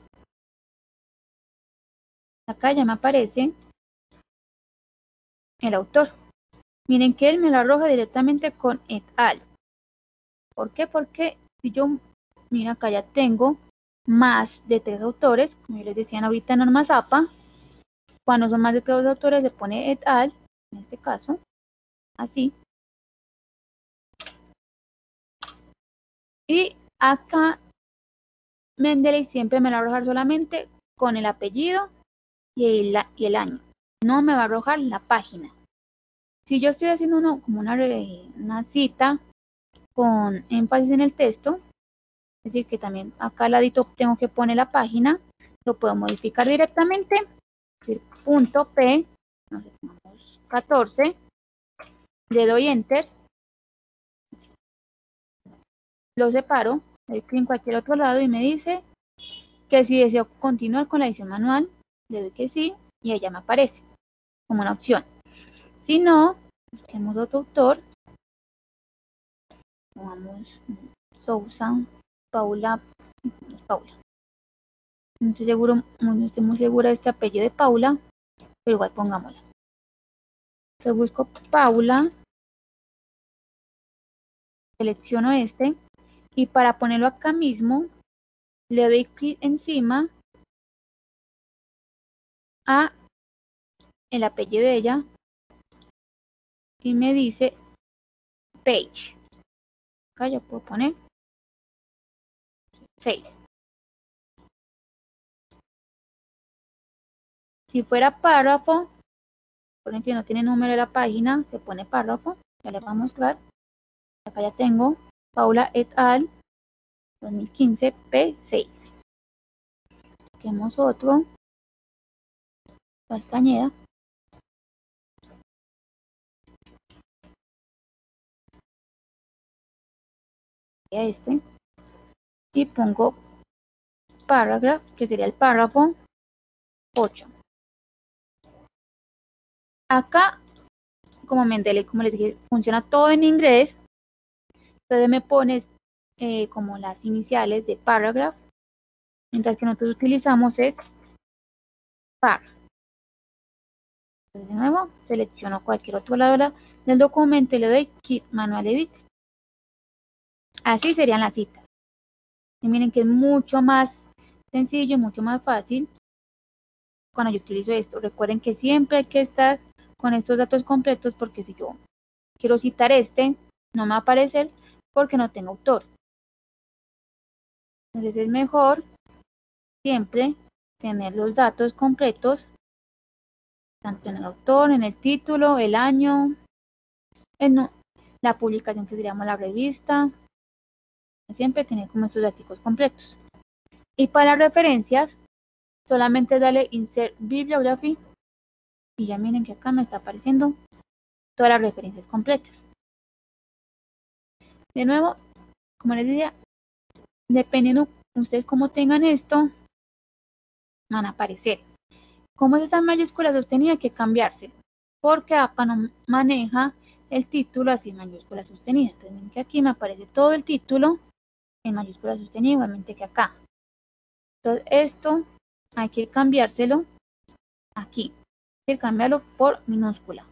Acá ya me aparece el autor. Miren que él me lo arroja directamente con et al. ¿Por qué? Porque si yo, mira, acá ya tengo más de 3 autores, como yo les decía ahorita en Norma Zapa, cuando son más de 3 autores se pone et al, en este caso, así. Y acá Mendeley siempre me lo va a arrojar solamente con el apellido y el año. No me va a arrojar la página. Si yo estoy haciendo como una cita con énfasis en el texto, es decir, que también acá al ladito tengo que poner la página, lo puedo modificar directamente, es decir, punto P, no sé, 14, le doy enter, lo separo, le doy clic en cualquier otro lado y me dice que si deseo continuar con la edición manual, le doy que sí y ella me aparece como una opción. Si no, busquemos otro autor, pongamos Sousa, Paula. No estoy muy segura de este apellido de Paula, pero igual pongámosla. Entonces busco Paula, selecciono y para ponerlo acá mismo le doy clic encima a el apellido de ella y me dice page. Acá ya puedo poner 6. Si fuera párrafo, por ejemplo, no tiene número de la página, se pone párrafo. Ya les voy a mostrar. Acá ya tengo Paula et al. 2015 P6. Busquemos otro. Castañeda. Este. Y pongo paragraph, que sería el párrafo 8. Acá, como Mendeley, como les dije, funciona todo en inglés. Entonces me pones como las iniciales de paragraph, mientras que nosotros utilizamos es par. Entonces de nuevo, selecciono cualquier otro lado del documento y le doy Quit Manual Edit. Así serían las citas. Y miren que es mucho más sencillo, mucho más fácil cuando yo utilizo esto. Recuerden que siempre hay que estar con estos datos completos, porque si yo quiero citar no me va a aparecer porque no tengo autor. Entonces es mejor siempre tener los datos completos, tanto en el autor, en el título, el año, la publicación, que seríamos la revista. Siempre tener como estos datos completos. Y para referencias, solamente dale Insert Bibliography y ya miren que acá me está apareciendo todas las referencias completas. De nuevo, como les decía, dependiendo ustedes cómo tengan esto, van a aparecer. Como es esta mayúscula sostenida, hay que cambiarse, porque APA no maneja el título así en mayúscula sostenida. Entonces ven que aquí me aparece todo el título en mayúscula sostenida, igualmente que acá. Entonces esto hay que cambiárselo aquí, hay que cambiarlo por minúscula.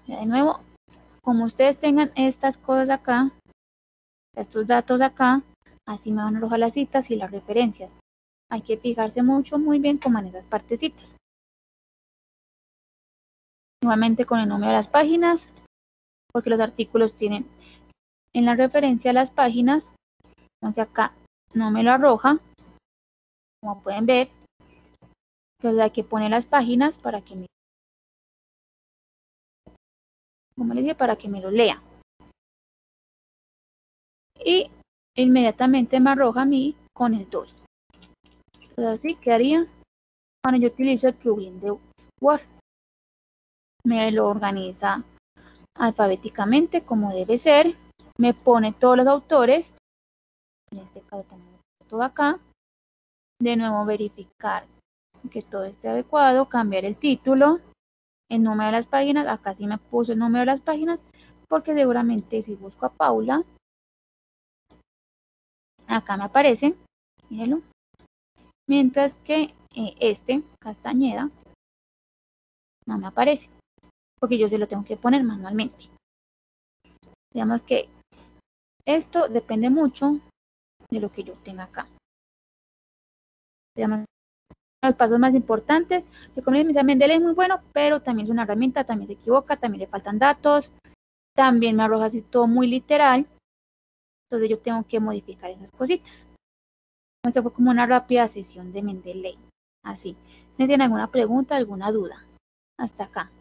Ya de nuevo, como ustedes tengan estas cosas acá, estos datos acá, así me van a arrojar las citas y las referencias. Hay que fijarse mucho, muy bien como en esas partecitas. Igualmente con el número de las páginas, porque los artículos tienen en la referencia las páginas, aunque acá no me lo arroja, como pueden ver. Entonces hay que poner las páginas para que me, como les dije, para que me lo lea. Y inmediatamente me arroja a mí con el 2. Entonces así quedaría cuando yo utilizo el plugin de Word. Me lo organiza alfabéticamente como debe ser. Me pone todos los autores. En este caso también todo acá. De nuevo verificar que todo esté adecuado. Cambiar el título. El número de las páginas. Acá sí me puso el número de las páginas, porque seguramente si busco a Paula, acá me aparece. Mírenlo. Mientras que Castañeda, no me aparece, porque yo se lo tengo que poner manualmente. Digamos que esto depende mucho de lo que yo tenga acá. Digamos, los pasos más importantes, que como les Mendeley es muy bueno, pero también es una herramienta, también se equivoca, también le faltan datos, también me arroja así todo muy literal. Entonces yo tengo que modificar esas cositas. Esto fue como una rápida sesión de Mendeley. Así. ¿No tienen alguna pregunta, alguna duda? Hasta acá.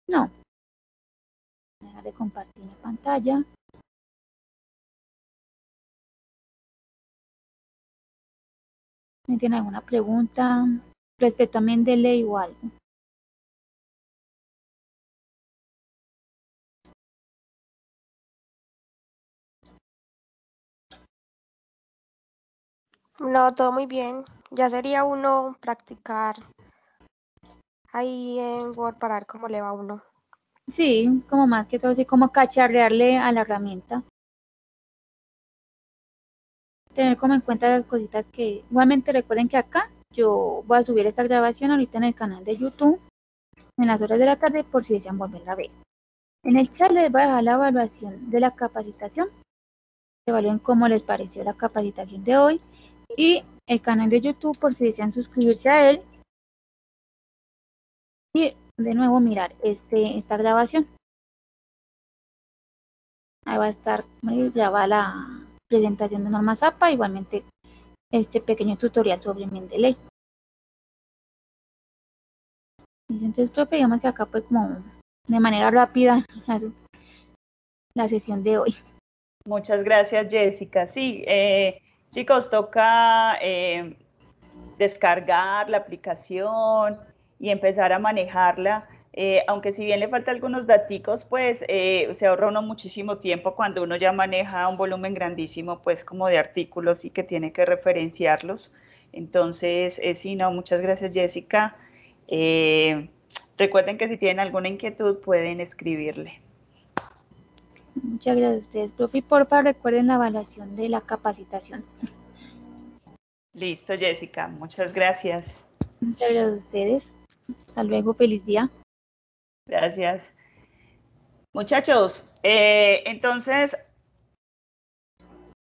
No. Voy a dejar de compartir mi pantalla. ¿No tienen alguna pregunta respecto a Mendeley o algo? No, todo muy bien. Ya sería uno practicar ahí en Word para ver cómo le va a uno. Sí, como más que todo, así como cacharrearle a la herramienta. Tener como en cuenta las cositas que, igualmente recuerden que acá yo voy a subir esta grabación ahorita en el canal de YouTube en las horas de la tarde, por si desean volverla a ver. En el chat les voy a dejar la evaluación de la capacitación. Evalúen cómo les pareció la capacitación de hoy, y el canal de YouTube por si desean suscribirse a él y de nuevo mirar esta grabación. Ahí va a estar grabada la presentación de normas APA, igualmente este pequeño tutorial sobre Mendeley. Entonces, profe, digamos que acá fue como de manera rápida la sesión de hoy. Muchas gracias, Jessica. Sí, chicos, toca descargar la aplicación y empezar a manejarla. Aunque si bien le falta algunos daticos, pues se ahorra uno muchísimo tiempo cuando uno ya maneja un volumen grandísimo, pues como de artículos y que tiene que referenciarlos. Entonces, sí, no, muchas gracias, Jessica. Recuerden que si tienen alguna inquietud pueden escribirle. Muchas gracias a ustedes, profe. Y porfa, recuerden la evaluación de la capacitación. Listo, Jessica. Muchas gracias. Muchas gracias a ustedes. Hasta luego, feliz día. Gracias. Muchachos, entonces